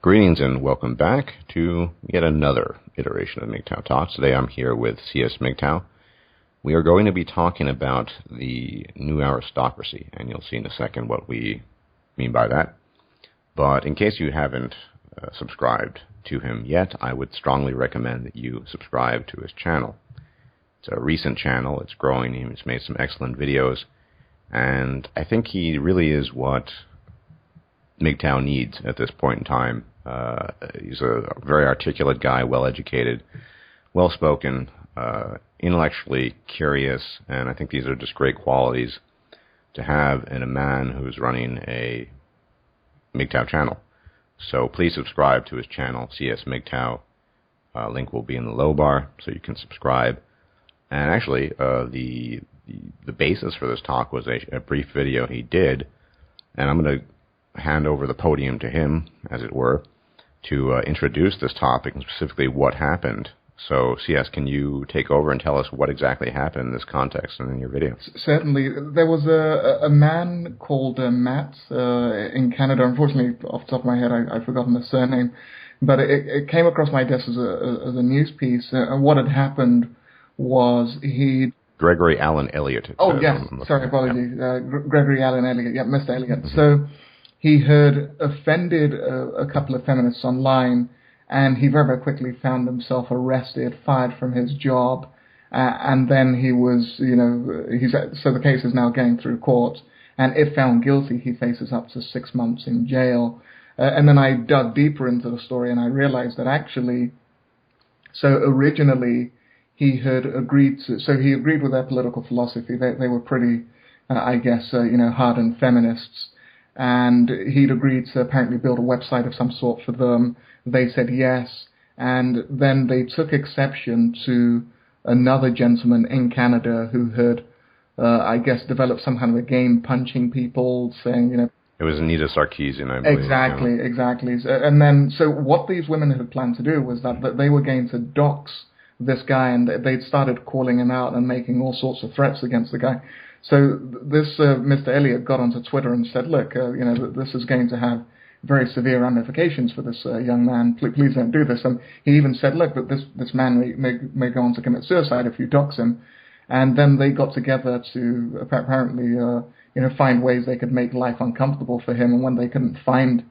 Greetings and welcome back to yet another iteration of MGTOW Talks. Today I'm here with CS MGTOW. We are going to be talking about the new aristocracy, and you'll see in a second what we mean by that. But in case you haven't subscribed to him yet, I would strongly recommend that you subscribe to his channel. It's a recent channel, it's growing, he's made some excellent videos, and I think he really is what MGTOW needs at this point in time. He's a very articulate guy, well-educated, well-spoken, intellectually curious, and I think these are just great qualities to have in a man who's running a MGTOW channel. So please subscribe to his channel, CS MGTOW. Link will be in the low bar, so you can subscribe. And actually, the basis for this talk was a brief video he did, and I'm going to hand over the podium to him, as it were, to introduce this topic and specifically what happened. So, CS, can you take over and tell us what exactly happened in this context and in your video? Certainly. There was a man called Matt in Canada. Unfortunately, off the top of my head, I've forgotten the surname. But it came across my desk as a news piece. And what had happened was he... Gregory Allen Elliott. Oh, yes. Sorry, apologies. Yeah. Gregory Allen Elliott. Yeah, Mr. Elliott. Mm-hmm. So he had offended a couple of feminists online, and he very, very quickly found himself arrested, fired from his job, and then he was, so the case is now going through court, and if found guilty, he faces up to 6 months in jail. And then I dug deeper into the story, and I realized that actually, so originally he had agreed he agreed with their political philosophy. They were pretty, hardened feminists. And he'd agreed to apparently build a website of some sort for them. They said yes, and then they took exception to another gentleman in Canada who had, developed some kind of a game punching people, saying, It was Anita Sarkeesian, I believe. Exactly. And then, so what these women had planned to do was that they were going to dox this guy, and they'd started calling him out and making all sorts of threats against the guy. So this Mr. Elliott got onto Twitter and said, look, this is going to have very severe ramifications for this young man. Please don't do this. And he even said, look, that this man may go on to commit suicide if you dox him. And then they got together to apparently, find ways they could make life uncomfortable for him. And when they couldn't find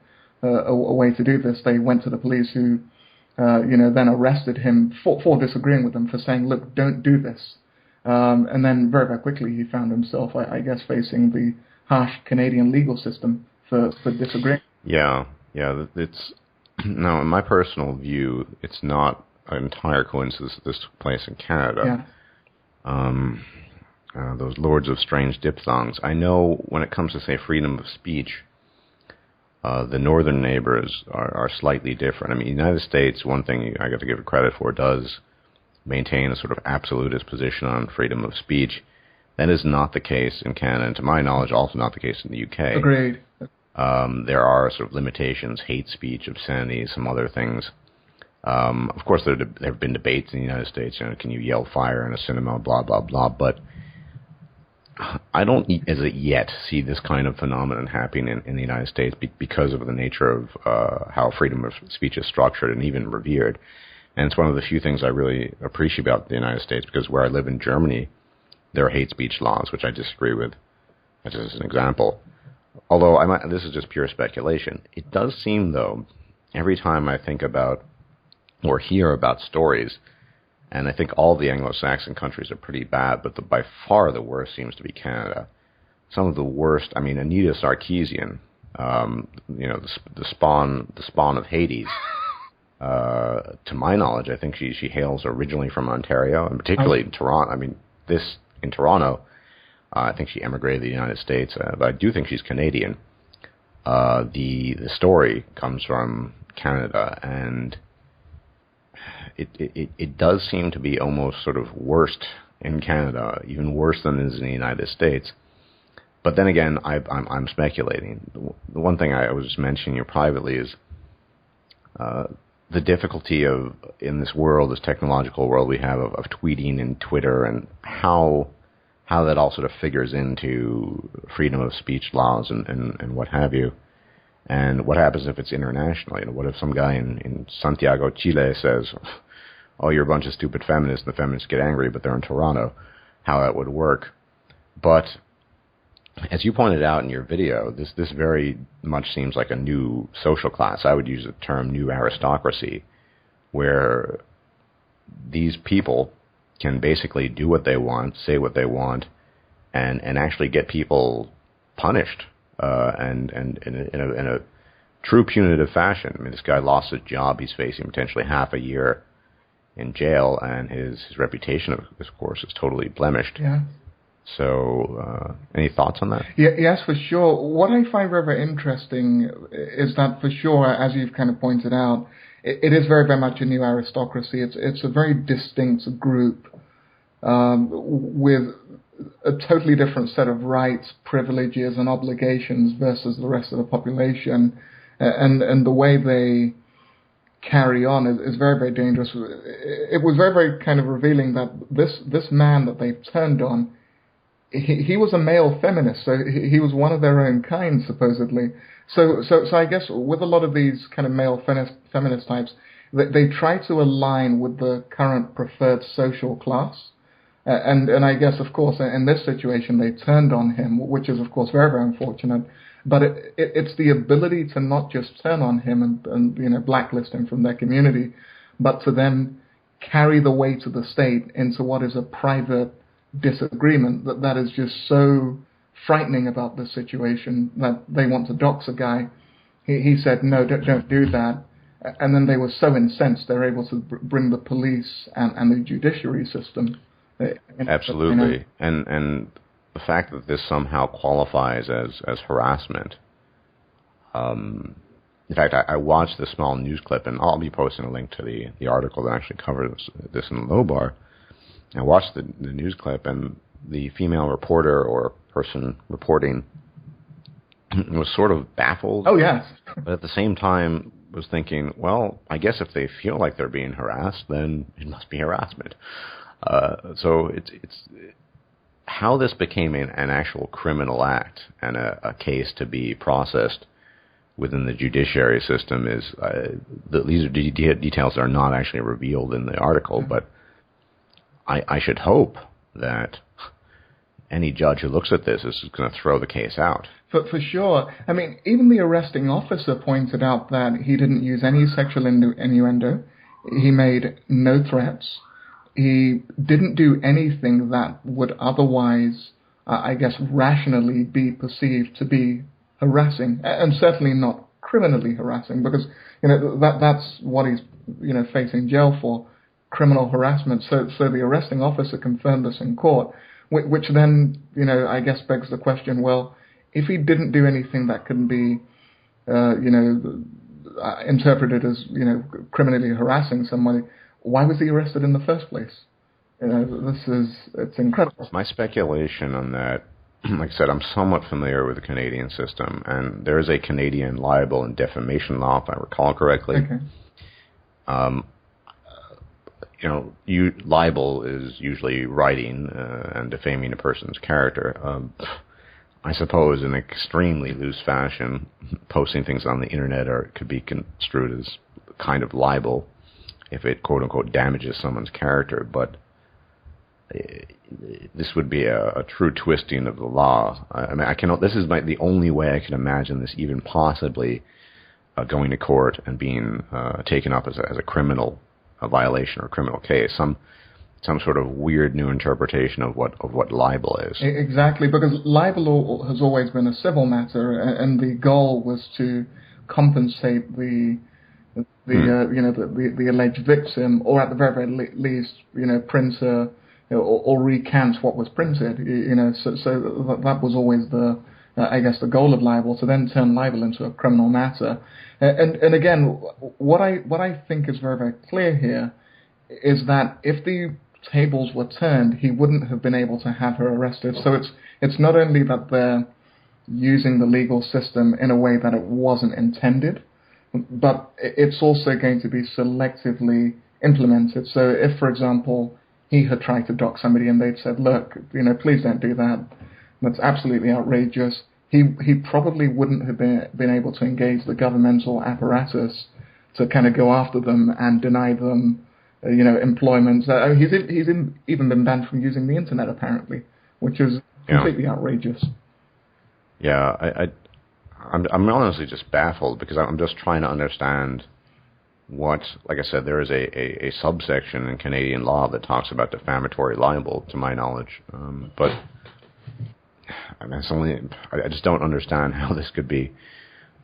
a way to do this, they went to the police who, then arrested him for disagreeing with them, for saying, look, don't do this. And then very, very quickly he found himself, facing the harsh Canadian legal system for disagreeing. Yeah. It's now, in my personal view, it's not an entire coincidence that this took place in Canada. Yeah. Those lords of strange diphthongs. I know when it comes to, say, freedom of speech, the northern neighbors are slightly different. I mean, the United States, one thing I got to give it credit for, does maintain a sort of absolutist position on freedom of speech. That is not the case in Canada, and to my knowledge, also not the case in the UK. Agreed. There are sort of limitations, hate speech, obscenity, some other things. Of course, there have been debates in the United States, can you yell fire in a cinema, blah, blah, blah, but I don't, as of yet, see this kind of phenomenon happening in the United States because of the nature of how freedom of speech is structured and even revered. And it's one of the few things I really appreciate about the United States, because where I live in Germany, there are hate speech laws, which I disagree with, just as an example. Although, this is just pure speculation. It does seem, though, every time I think about or hear about stories, and I think all the Anglo-Saxon countries are pretty bad, but by far the worst seems to be Canada. Some of the worst, Anita Sarkeesian, the spawn of Hades. To my knowledge, I think she hails originally from Ontario, and particularly in Toronto. In Toronto, I think she emigrated to the United States, but I do think she's Canadian. The story comes from Canada, and it does seem to be almost sort of worst in Canada, even worse than it is in the United States. But then again, I'm speculating. The one thing I was just mentioning here privately is the difficulty in this world, this technological world we have of tweeting and Twitter, and how that all sort of figures into freedom of speech laws and what have you. And what happens if it's international? What if some guy in Santiago, Chile says, oh, you're a bunch of stupid feminists, and the feminists get angry, but they're in Toronto? How that would work. But as you pointed out in your video, this very much seems like a new social class. I would use the term new aristocracy, where these people can basically do what they want, say what they want, and actually get people punished, and in a true punitive fashion. I mean, this guy lost his job. He's facing potentially half a year in jail, and his reputation, of course, is totally blemished. Yeah. So, any thoughts on that? Yeah, yes, for sure. What I find very, very interesting is that, for sure, as you've kind of pointed out, it is very, very much a new aristocracy. It's a very distinct group with a totally different set of rights, privileges, and obligations versus the rest of the population, and the way they carry on is very, very dangerous. It was very, very kind of revealing that this man that they turned on, he was a male feminist, so he was one of their own kind, supposedly. So I guess with a lot of these kind of male feminist types, they try to align with the current preferred social class. And I guess, of course, in this situation, they turned on him, which is, of course, very, very unfortunate. But it's the ability to not just turn on him and blacklist him from their community, but to then carry the weight of the state into what is a private disagreement that is just so frightening about this situation that they want to dox a guy. He said, no, don't do that. And then they were so incensed they're able to bring the police and the judiciary system. Absolutely. And the fact that this somehow qualifies as harassment. In fact, I watched the small news clip, and I'll be posting a link to the article that actually covers this in Low Bar. I watched the news clip, and the female reporter or person reporting was sort of baffled. Oh, yes. But at the same time was thinking, well, I guess if they feel like they're being harassed, then it must be harassment. So it's how this became an actual criminal act and a case to be processed within the judiciary system is these are details that are not actually revealed in the article, but I should hope that any judge who looks at this is going to throw the case out. For sure. I mean, even the arresting officer pointed out that he didn't use any sexual innuendo. He made no threats. He didn't do anything that would otherwise, I guess, rationally be perceived to be harassing, and certainly not criminally harassing, because that's what he's facing jail for, criminal harassment. So the arresting officer confirmed this in court, which then I guess begs the question: well, if he didn't do anything that can be interpreted as criminally harassing somebody, why was he arrested in the first place? It's incredible. My speculation on that, like I said, I'm somewhat familiar with the Canadian system, and there is a Canadian libel and defamation law, if I recall correctly. Okay. Libel is usually writing and defaming a person's character. I suppose in extremely loose fashion, posting things on the internet could be construed as kind of libel if it quote unquote damages someone's character, but this would be a true twisting of the law. I mean, this is the only way I can imagine this even possibly going to court and being taken up as a criminal violation or criminal case. Some sort of weird new interpretation of what libel is. Exactly, because libel has always been a civil matter, and the goal was to compensate the alleged victim, or at the very, very least, print or recant what was printed. So that was always the goal of libel, to then turn libel into a criminal matter. And again, what I think is very, very clear here is that if the tables were turned, he wouldn't have been able to have her arrested. So it's not only that they're using the legal system in a way that it wasn't intended, but it's also going to be selectively implemented. So if, for example, he had tried to dox somebody and they'd said, look, please don't do that, that's absolutely outrageous, he probably wouldn't have been able to engage the governmental apparatus to kind of go after them and deny them, employment. He's even been banned from using the internet apparently, which is completely outrageous. Yeah, I'm honestly just baffled because I'm just trying to understand what, like I said, there is a subsection in Canadian law that talks about defamatory libel, to my knowledge, but I mean, I just don't understand how this could be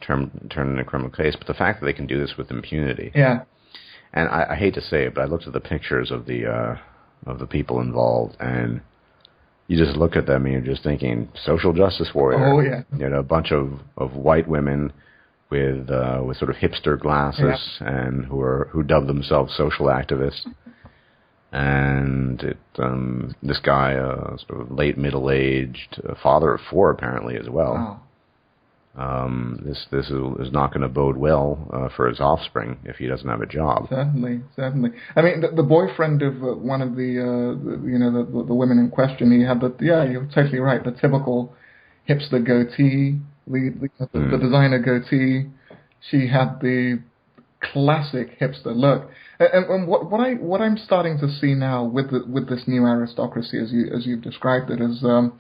turned into a criminal case. But the fact that they can do this with impunity, and I hate to say it, but I looked at the pictures of the people involved, and you just look at them and you're just thinking social justice warrior. Oh yeah, a bunch of white women with sort of hipster glasses and who dub themselves social activists. And this guy, sort of late middle-aged, father of 4 apparently as well. Wow. This is not going to bode well for his offspring if he doesn't have a job. Certainly. I mean, the boyfriend of one of the women in question, he had you're totally right, the typical hipster goatee, the designer goatee. She had the classic hipster look. And what I'm starting to see now with this new aristocracy, as you've described it, is the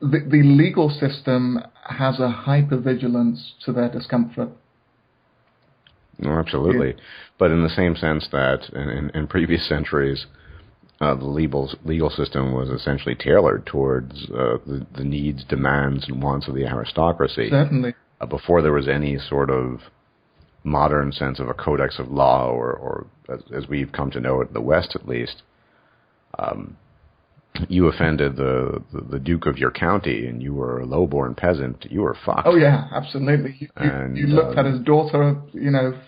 legal system has a hypervigilance to their discomfort. No, absolutely. Yeah. But in the same sense that in previous centuries, the legal system was essentially tailored towards the needs, demands, and wants of the aristocracy. Certainly. Before there was any sort of modern sense of a codex of law, or as we've come to know it in the West at least, you offended the Duke of your county and you were a low-born peasant, you were fucked. Oh yeah, absolutely. You looked at his daughter,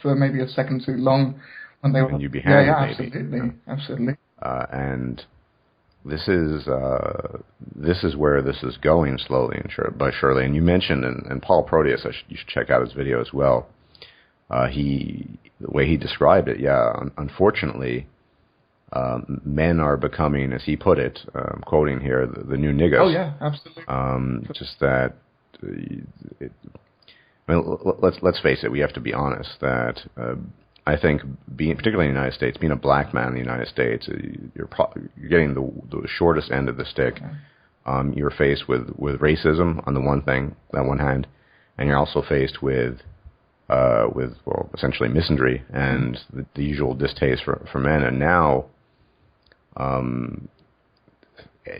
for maybe a second too long, and they were. And you beheaded, maybe. Absolutely. And this is where this is going slowly but surely. And you mentioned, and Paul Proteus, you should check out his video as well. The way he described it, unfortunately, men are becoming, as he put it, quoting here, the new niggas. Oh yeah, absolutely. Just that. Let's face it. We have to be honest that I think, particularly in the United States, being a black man in the United States, you're getting the shortest end of the stick. Okay. You're faced with racism on the one hand, and you're also faced with essentially misandry and the usual distaste for men. And now,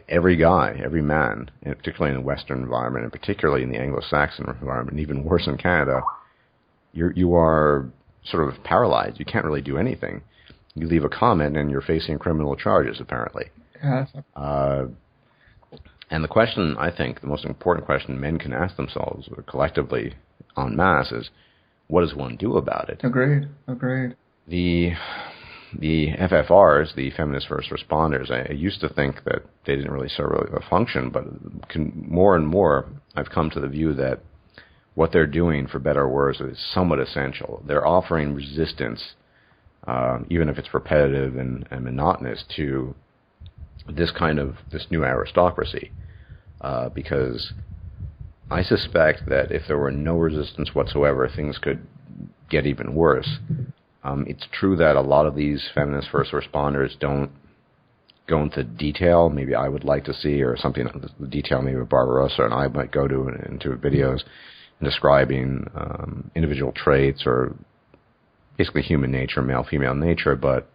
every man, and particularly in the Western environment, and particularly in the Anglo-Saxon environment, and even worse in Canada, you are sort of paralyzed. You can't really do anything. You leave a comment and you're facing criminal charges, apparently. Yes. And the question, I think, the most important question men can ask themselves, or collectively en masse, is, what does one do about it? Agreed. The FFRs, the feminist first responders, I used to think that they didn't really serve a function, but more and more I've come to the view that what they're doing, for better or worse, is somewhat essential. They're offering resistance, even if it's repetitive and monotonous, to this new aristocracy, because I suspect that if there were no resistance whatsoever, things could get even worse. It's true that a lot of these feminist first responders don't go into detail. Maybe I would like to see, or something, the detail maybe Barbarossa and I might go into videos describing individual traits or basically human nature, male-female nature, but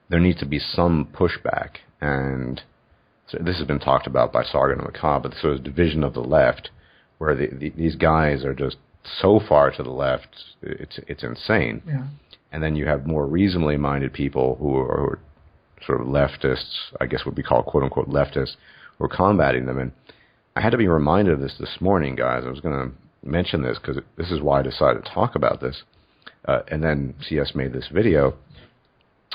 there needs to be some pushback. And so this has been talked about by Sargon and McCobb, but sort of division of the left, where these guys are just so far to the left, it's insane. Yeah. And then you have more reasonably minded people who are sort of leftists, I guess would be called quote-unquote leftists, who are combating them. And I had to be reminded of this morning, guys. I was going to mention this because this is why I decided to talk about this. And then CS made this video.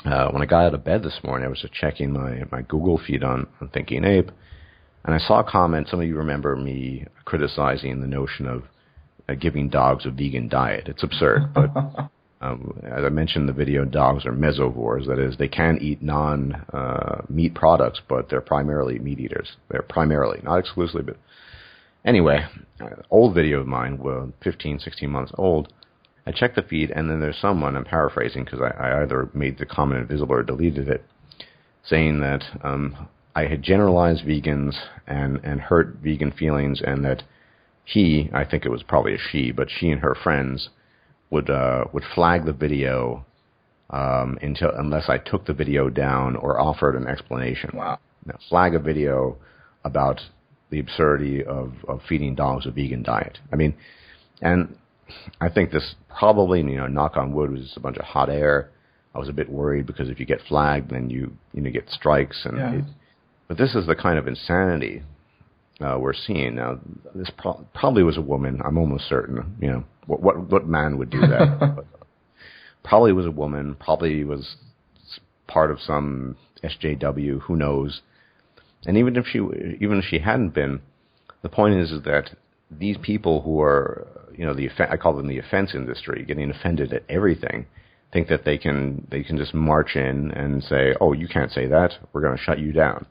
When I got out of bed this morning, I was just checking my Google feed on Thinking-Ape, and I saw a comment. Some of you remember me criticizing the notion of giving dogs a vegan diet. It's absurd, but as I mentioned in the video, dogs are mesovores. That is, they can eat non-meat products, but they're primarily meat eaters. They're primarily, not exclusively, but Anyway, old video of mine, 15, 16 months old. I checked the feed, and then there's someone, I'm paraphrasing because I either made the comment invisible or deleted it, saying that I had generalized vegans and hurt vegan feelings, and that he, I think it was probably a she, but she and her friends would flag the video unless I took the video down or offered an explanation. Wow. Now, flag a video about the absurdity of feeding dogs a vegan diet. I mean, and I think this probably, knock on wood, was just a bunch of hot air. I was a bit worried because if you get flagged, then you get strikes. But this is the kind of insanity we're seeing now. This probably was a woman. I'm almost certain. What man would do that? But, probably was a woman. Probably was part of some SJW. Who knows? And even if she hadn't been, the point is that these people who are, I call them the offense industry, getting offended at everything, think that they can just march in and say, "Oh, you can't say that. We're going to shut you down."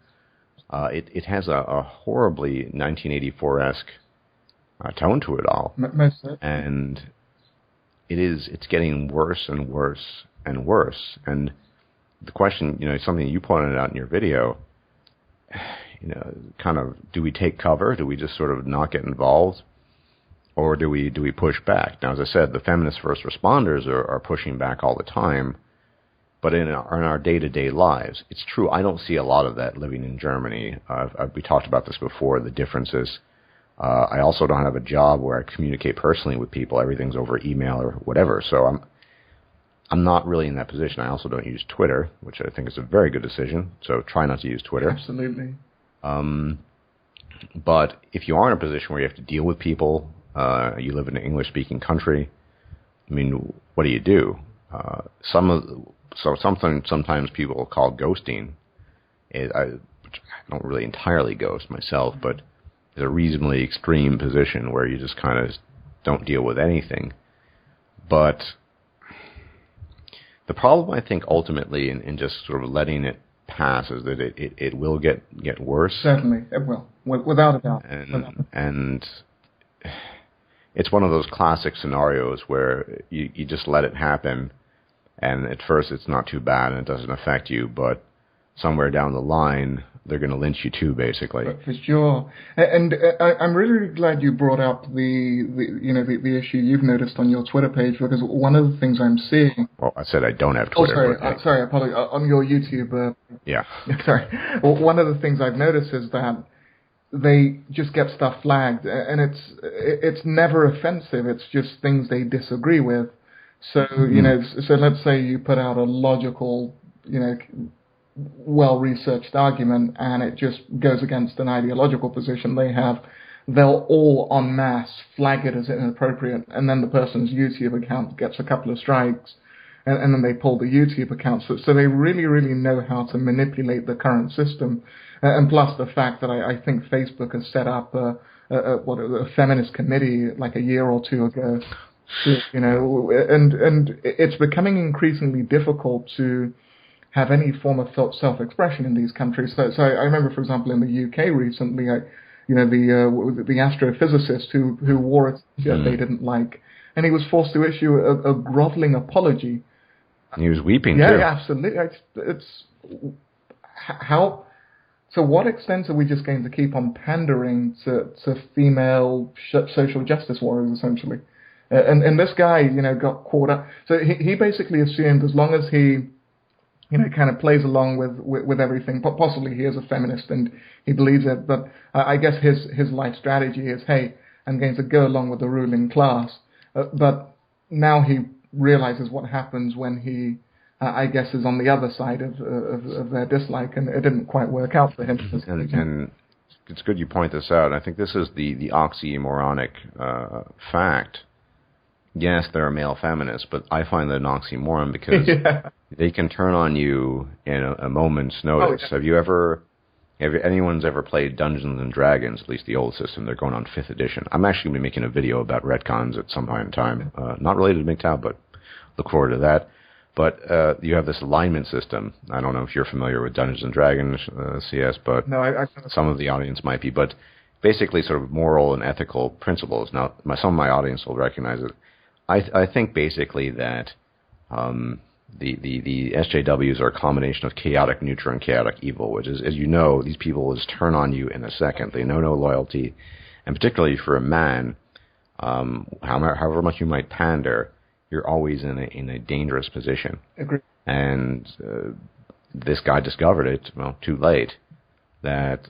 It has a horribly 1984-esque tone to it all, and it's getting worse and worse and worse. And the question, something you pointed out in your video, kind of, do we take cover? Do we just sort of not get involved? Or do we push back? Now, as I said, the feminist first responders are pushing back all the time. But in our day-to-day lives, it's true, I don't see a lot of that living in Germany. We talked about this before, the differences. I also don't have a job where I communicate personally with people. Everything's over email or whatever. So I'm not really in that position. I also don't use Twitter, which I think is a very good decision. So try not to use Twitter. Absolutely. But if you are in a position where you have to deal with people, you live in an English-speaking country, I mean, what do? Sometimes people call ghosting. I don't really entirely ghost myself, but it's a reasonably extreme position where you just kind of don't deal with anything. But the problem, I think, ultimately, in just sort of letting it pass, is that it will get worse. Certainly, it will, without a doubt. And it's one of those classic scenarios where you just let it happen, and at first it's not too bad and it doesn't affect you, but somewhere down the line they're going to lynch you too, basically. For sure. And I'm really, really glad you brought up the issue you've noticed on your Twitter page, because one of the things I'm seeing... Well, I said I don't have Twitter. Sorry, I apologize. On your YouTube... Yeah. Sorry. Well, one of the things I've noticed is that they just get stuff flagged, and it's never offensive. It's just things they disagree with. So, so let's say you put out a logical, well-researched argument, and it just goes against an ideological position they have, they'll all en masse flag it as inappropriate, and then the person's YouTube account gets a couple of strikes, and then they pull the YouTube account. So they really, really know how to manipulate the current system. And plus the fact that I think Facebook has set up a feminist committee like a year or two ago, and it's becoming increasingly difficult to have any form of self-expression in these countries. So I remember, for example, in the UK recently, the astrophysicist who wore a t-shirt they didn't like, and he was forced to issue a groveling apology. And he was weeping too. Yeah, absolutely. It's how. To what extent are we just going to keep on pandering to female social justice warriors, essentially? And this guy, got caught up. So he basically assumed as long as he, kind of plays along with everything, possibly he is a feminist and he believes it, but I guess his life strategy is, hey, I'm going to go along with the ruling class. But now he realizes what happens when he, I guess, is on the other side of their dislike, and it didn't quite work out for him. And it's good you point this out. I think this is the oxymoronic fact. Yes, there are male feminists, but I find that an oxymoron because they can turn on you in a moment's notice. Oh, yeah. Have anyone's ever played Dungeons and Dragons, at least the old system? They're going on 5th edition. I'm actually going to be making a video about retcons at some point in time. Not related to MGTOW, but look forward to that. But you have this alignment system. I don't know if you're familiar with Dungeons and Dragons CS, but no, some of the audience might be. But basically sort of moral and ethical principles. Now, some of my audience will recognize it. I think basically that the SJWs are a combination of chaotic neutral and chaotic evil, which is, as you know, these people will just turn on you in a second. They know no loyalty, and particularly for a man, however much you might pander, you're always in a dangerous position. Agree. And this guy discovered it, well, too late, that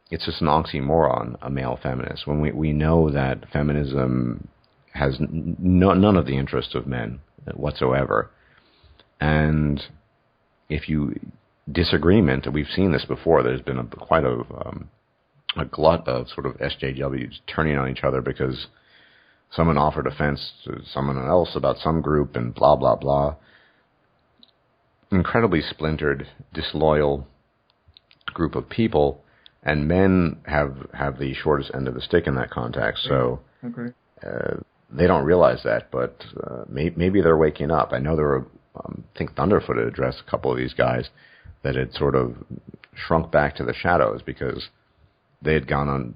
it's just an oxymoron, a male feminist, when we know that feminism has none of the interests of men whatsoever. And if you disagreement, and we've seen this before, there's been quite a glut of sort of SJWs turning on each other because someone offered offense to someone else about some group and blah, blah, blah. Incredibly splintered, disloyal group of people, and men have the shortest end of the stick in that context. So they don't realize that, but maybe they're waking up. I know there were, I think Thunderfoot had addressed a couple of these guys that had sort of shrunk back to the shadows because they had gone on,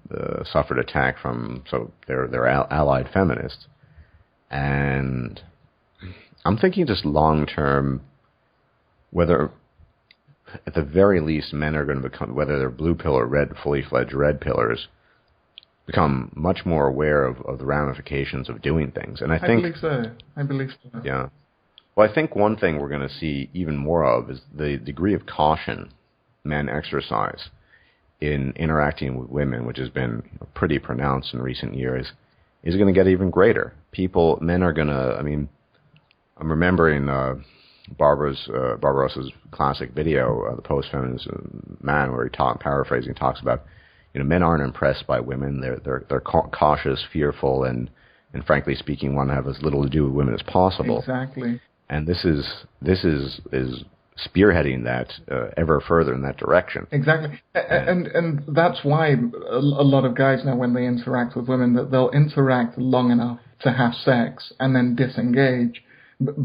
suffered attack from their allied feminists. And I'm thinking just long term, whether at the very least men are going to become, whether they're blue pill or red, fully fledged red pillars, become much more aware of the ramifications of doing things. And I believe so. Yeah. Well, I think one thing we're going to see even more of is the degree of caution men exercise in interacting with women, which has been pretty pronounced in recent years, is going to get even greater. Men are going to, I'm remembering Barbarossa's classic video, The Post-Feminist Man, where he talks about, men aren't impressed by women. They're cautious, fearful, and frankly speaking, want to have as little to do with women as possible. Exactly. And this is spearheading that ever further in that direction. Exactly. And that's why a lot of guys now, when they interact with women, that they'll interact long enough to have sex and then disengage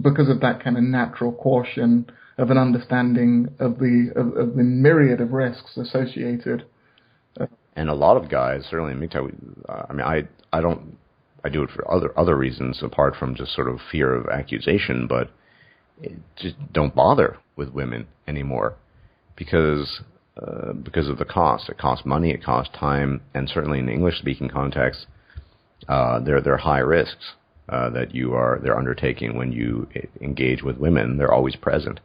because of that kind of natural caution of an understanding of the myriad of risks associated. And a lot of guys, certainly in MGTOW, I do it for other reasons apart from just sort of fear of accusation, but just don't bother with women anymore because of the cost. It costs money, it costs time, and certainly in the English-speaking context, there are high risks that they're undertaking when you engage with women. They're always present,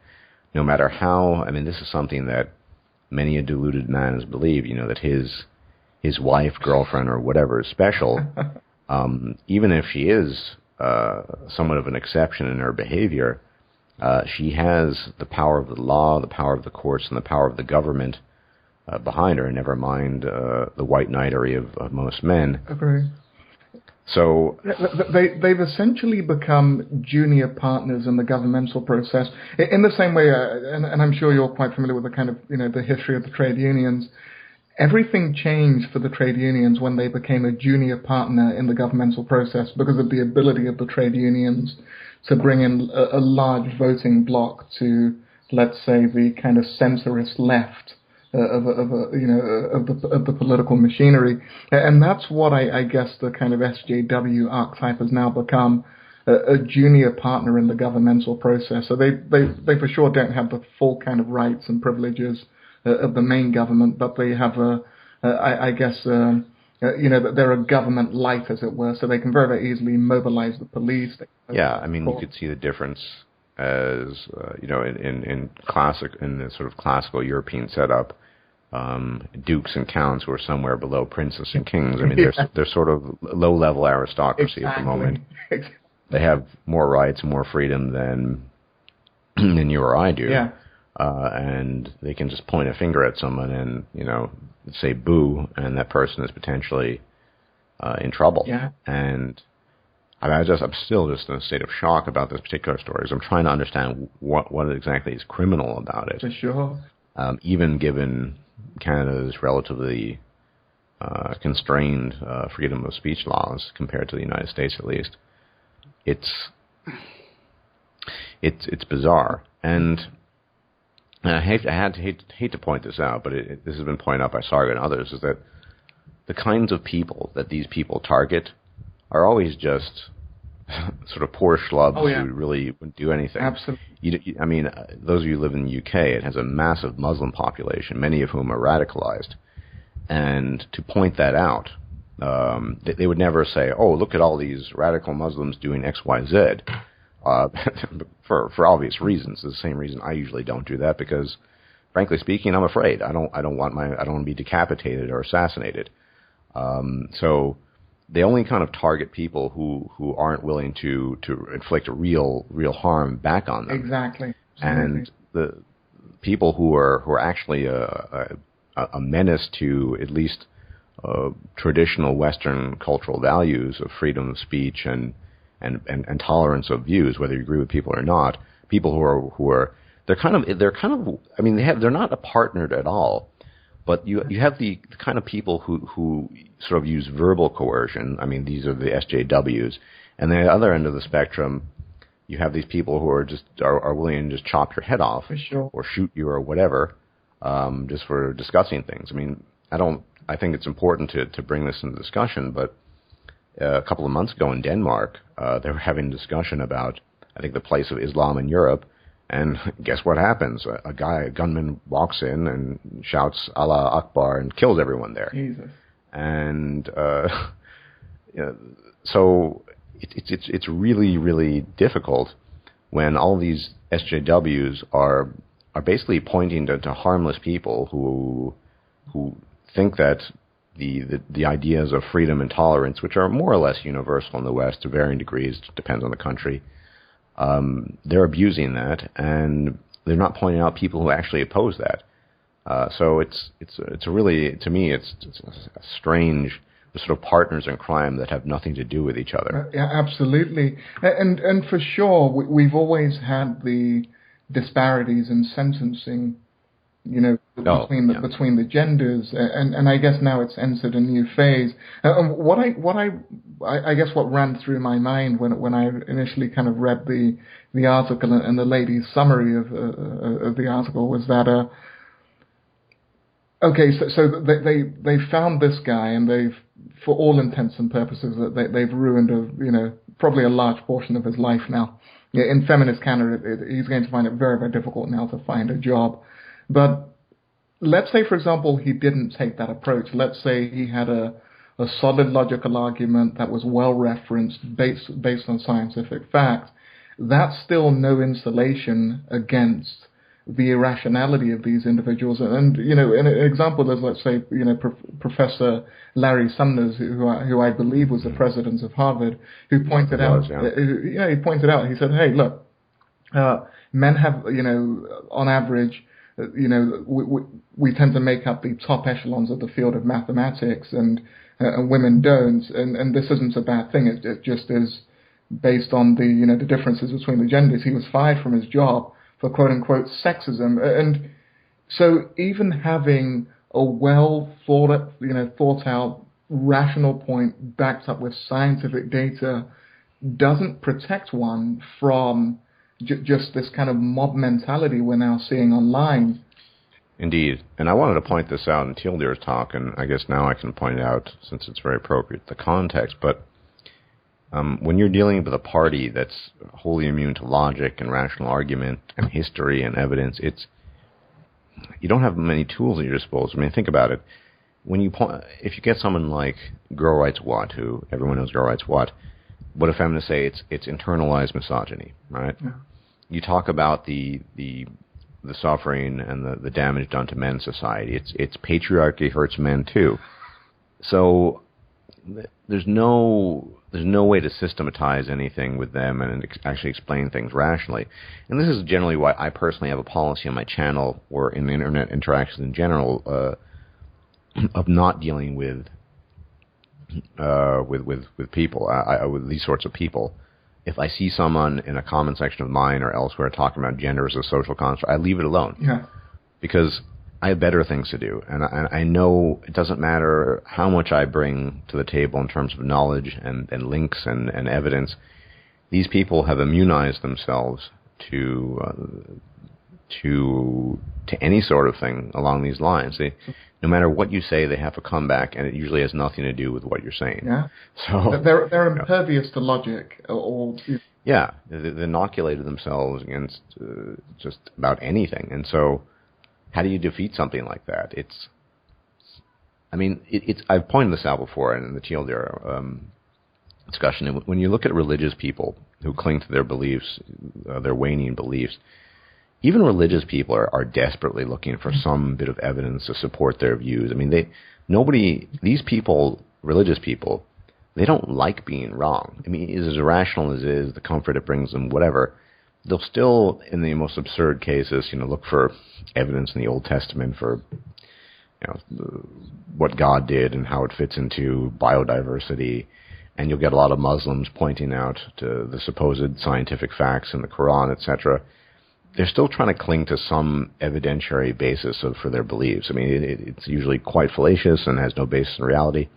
no matter how. This is something that many a deluded man has believed. That his wife, girlfriend, or whatever is special. Even if she is somewhat of an exception in her behavior, she has the power of the law, the power of the courts, and the power of the government behind her, never mind the white knighterry of most men. Agree. So they've essentially become junior partners in the governmental process, in the same way, and I'm sure you're quite familiar with the kind of, the history of the trade unions. Everything changed for the trade unions when they became a junior partner in the governmental process because of the ability of the trade unions to bring in a large voting bloc to, let's say, the kind of centrist left of the political machinery. And that's what I guess the kind of SJW archetype has now become, a junior partner in the governmental process. So they for sure don't have the full kind of rights and privileges of the main government, but they have they're a government light, as it were, so they can very, very easily mobilize the police. You could see the difference as in the sort of classical European setup. Dukes and counts who are somewhere below princes and kings. They're sort of low-level aristocracy at the moment. They have more rights, more freedom than you or I do. Yeah. And they can just point a finger at someone and, say boo, and that person is potentially in trouble. Yeah. And I'm still just in a state of shock about this particular story. So I'm trying to understand what exactly is criminal about it. For sure. Even given Canada's relatively constrained freedom of speech laws compared to the United States, at least, it's bizarre. And I hate to point this out, but this has been pointed out by Sarga and others, is that the kinds of people that these people target are always just sort of poor schlubs who really wouldn't do anything. Absolutely. I mean, those of you who live in the UK, it has a massive Muslim population, many of whom are radicalized. And to point that out, they would never say, oh, look at all these radical Muslims doing X, Y, Z, for obvious reasons. The same reason I usually don't do that, because, frankly speaking, I'm afraid. I don't want to be decapitated or assassinated. So they only kind of target people who aren't willing to inflict real harm back on them. Exactly. And the people who are actually a menace to at least traditional Western cultural values of freedom of speech and tolerance of views, whether you agree with people or not. People who are they're kind of I mean they're not partnered at all. But you have the kind of people who sort of use verbal coercion. I mean, these are the SJWs. And then at the other end of the spectrum, you have these people who are just are willing to just chop your head off or shoot you or whatever, just for discussing things. I mean, I think it's important to bring this into discussion. But a couple of months ago in Denmark, they were having a discussion about, I think, the place of Islam in Europe. And guess what happens? A gunman walks in and shouts Allah Akbar and kills everyone there. Jesus. And so it's really, really difficult when all these SJWs are basically pointing to harmless people who think that the ideas of freedom and tolerance, which are more or less universal in the West to varying degrees, depends on the country. They're abusing that, and they're not pointing out people who actually oppose that. So it's really, to me, it's a strange sort of partners in crime that have nothing to do with each other. Yeah, absolutely, and for sure, we've always had the disparities in sentencing, between the genders, and I guess now it's entered a new phase. What ran through my mind when I initially kind of read the article and the lady's summary of the article was that so they found this guy, and they've, for all intents and purposes, they've ruined probably a large portion of his life now. In feminist Canada, he's going to find it very, very difficult now to find a job. But let's say, for example, he didn't take that approach. Let's say he had a solid logical argument that was well referenced, based on scientific facts. That's still no insulation against the irrationality of these individuals. And an example is, let's say, Professor Larry Summers, who I believe was the president of Harvard, who pointed out, he said, hey, look, men have, on average, we tend to make up the top echelons of the field of mathematics, and women don't, and this isn't a bad thing. It just is based on the differences between the genders. He was fired from his job for quote unquote sexism, and so even having a well thought out rational point backed up with scientific data doesn't protect one from just this kind of mob mentality we're now seeing online. Indeed. And I wanted to point this out in Teal'c's talk, and I guess now I can point it out since it's very appropriate, the context. But when you're dealing with a party that's wholly immune to logic and rational argument and history and evidence, you don't have many tools at your disposal. I mean, think about it. If you get someone like Girl Rights Watt, who everyone knows Girl Rights Watt, what do feminists say? It's internalized misogyny, right? Yeah. You talk about the suffering and the damage done to men's society. It's patriarchy hurts men too. So there's no way to systematize anything with them and actually explain things rationally. And this is generally why I personally have a policy on my channel or in the internet interactions in general of not dealing with people, with these sorts of people. If I see someone in a comment section of mine or elsewhere talking about gender as a social construct, I leave it alone. Yeah. Because I have better things to do. And I know it doesn't matter how much I bring to the table in terms of knowledge and links and evidence. These people have immunized themselves to to any sort of thing along these lines. No matter what you say, they have a comeback, and it usually has nothing to do with what you're saying. Yeah. So they're impervious to logic or. Yeah, they inoculated themselves against just about anything, and so how do you defeat something like that? I've pointed this out before in the TLDR discussion. When you look at religious people who cling to their beliefs, their waning beliefs, even religious people are desperately looking for some bit of evidence to support their views. I mean, these people, religious people, they don't like being wrong. I mean, as irrational as it is, the comfort it brings them, whatever, they'll still, in the most absurd cases, look for evidence in the Old Testament for, what God did and how it fits into biodiversity. And you'll get a lot of Muslims pointing out to the supposed scientific facts in the Quran, etc. They're still trying to cling to some evidentiary basis for their beliefs. I mean, it's usually quite fallacious and has no basis in reality.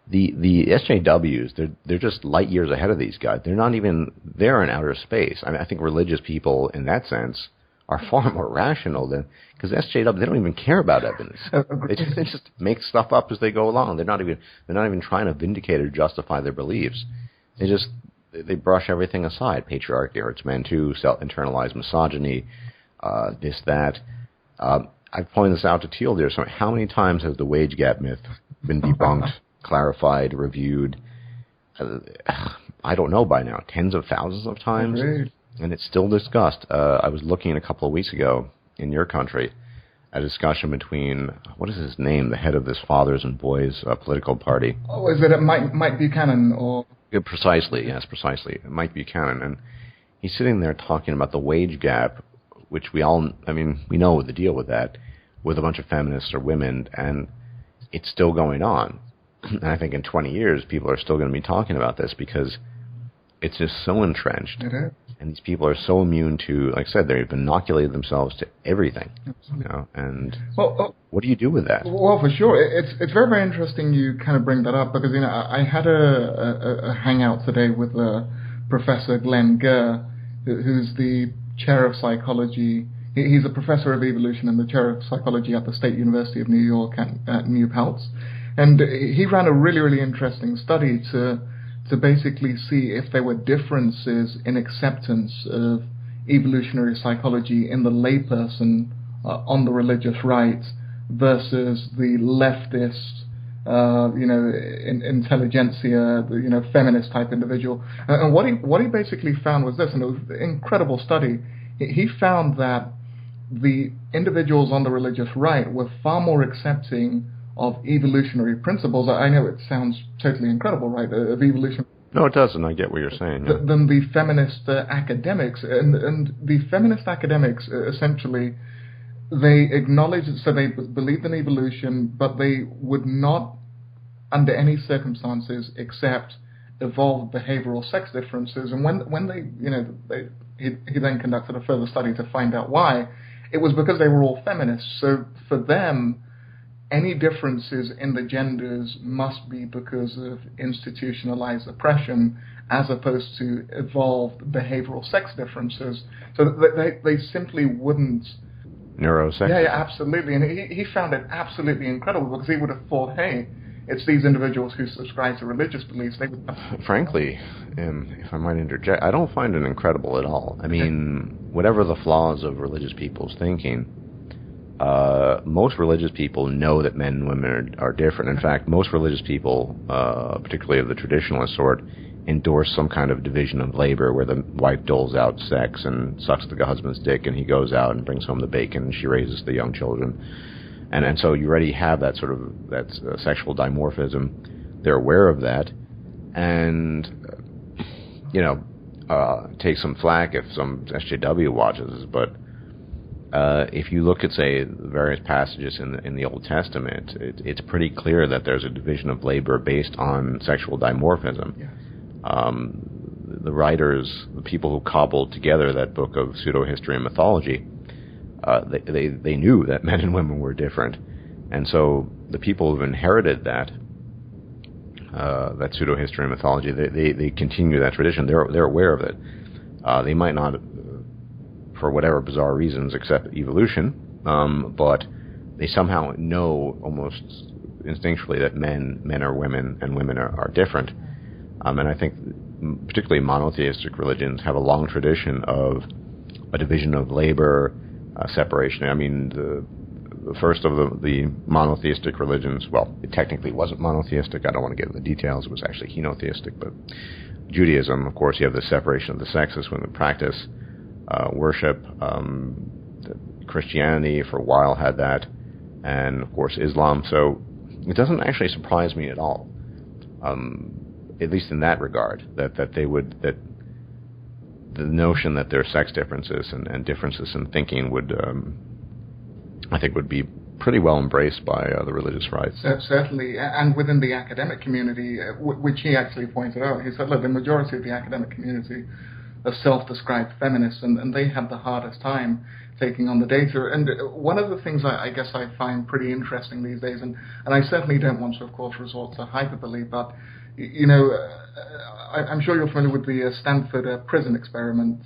The SJWs, they're just light years ahead of these guys. They're not even there in outer space. I mean, I think religious people, in that sense, are far more rational than, because SJW, they don't even care about evidence. They just make stuff up as they go along. They're not even trying to vindicate or justify their beliefs. They brush everything aside. Patriarchy hurts men too. Internalized misogyny, this, that. I've pointed this out to TLDR. So how many times has the wage gap myth been debunked, clarified, reviewed? I don't know by now. Tens of thousands of times. Agreed. And it's still discussed. I was looking a couple of weeks ago in your country, a discussion between, what is his name, the head of this Fathers and Boys political party. Oh, is it Mike Buchanan or? Yeah, precisely, yes, precisely. Mike Buchanan. And he's sitting there talking about the wage gap, which we know the deal with that, with a bunch of feminists or women, and it's still going on. And I think in 20 years, people are still going to be talking about this because it's just so entrenched. It is. And these people are so immune to, like I said, they've inoculated themselves to everything. And what do you do with that? Well, for sure. It's very, very interesting you kind of bring that up because, I had a hangout today with Professor Glenn Gurr, who's the chair of psychology. He's a professor of evolution and the chair of psychology at the State University of New York at New Paltz. And he ran a really, really interesting study to basically see if there were differences in acceptance of evolutionary psychology in the layperson on the religious right versus the leftist, intelligentsia, feminist type individual. And what he basically found was this, and it was an incredible study. He found that the individuals on the religious right were far more accepting of evolutionary principles. I know it sounds totally incredible, right, of evolution. No, it doesn't. I get what you're saying. Yeah. Than the feminist academics. And the feminist academics, essentially, they acknowledge, so they believed in evolution, but they would not, under any circumstances, accept evolved behavioral sex differences. And when they, he then conducted a further study to find out why, it was because they were all feminists. So for them, any differences in the genders must be because of institutionalized oppression as opposed to evolved behavioral sex differences. So they simply wouldn't. Neurosex? Yeah, absolutely. And he found it absolutely incredible because he would have thought, hey, it's these individuals who subscribe to religious beliefs. They would. Frankly, if I might interject, I don't find it incredible at all. I mean, whatever the flaws of religious people's thinking, most religious people know that men and women are different. In fact, most religious people, particularly of the traditionalist sort, endorse some kind of division of labor where the wife doles out sex and sucks the husband's dick and he goes out and brings home the bacon and she raises the young children. And so you already have that sort of sexual dimorphism. They're aware of that. And, take some flack if some SJW watches this, but if you look at, say, various passages in the Old Testament, it's pretty clear that there's a division of labor based on sexual dimorphism. Yes. The writers, the people who cobbled together that book of pseudo-history and mythology, they knew that men and women were different. And so the people who've inherited that pseudo-history and mythology, they continue that tradition. They're aware of it. They might not for whatever bizarre reasons, accept evolution, but they somehow know almost instinctually that men are women and women are different. And I think particularly monotheistic religions have a long tradition of a division of labor, separation. I mean, the first of the monotheistic religions, well, it technically wasn't monotheistic. I don't want to get into the details. It was actually henotheistic. But Judaism, of course, you have the separation of the sexes when they practice worship. Christianity, for a while, had that. And, of course, Islam. So it doesn't actually surprise me at all, at least in that regard, that the notion that there are sex differences and differences in thinking would, I think, would be pretty well embraced by the religious rights. Certainly, and within the academic community, which he actually pointed out. He said, look, the majority of the academic community are self-described feminists, and they have the hardest time taking on the data. And one of the things I guess I find pretty interesting these days, and I certainly don't want to, of course, resort to hyperbole, but, you know, I'm sure you're familiar with the Stanford prison experiment.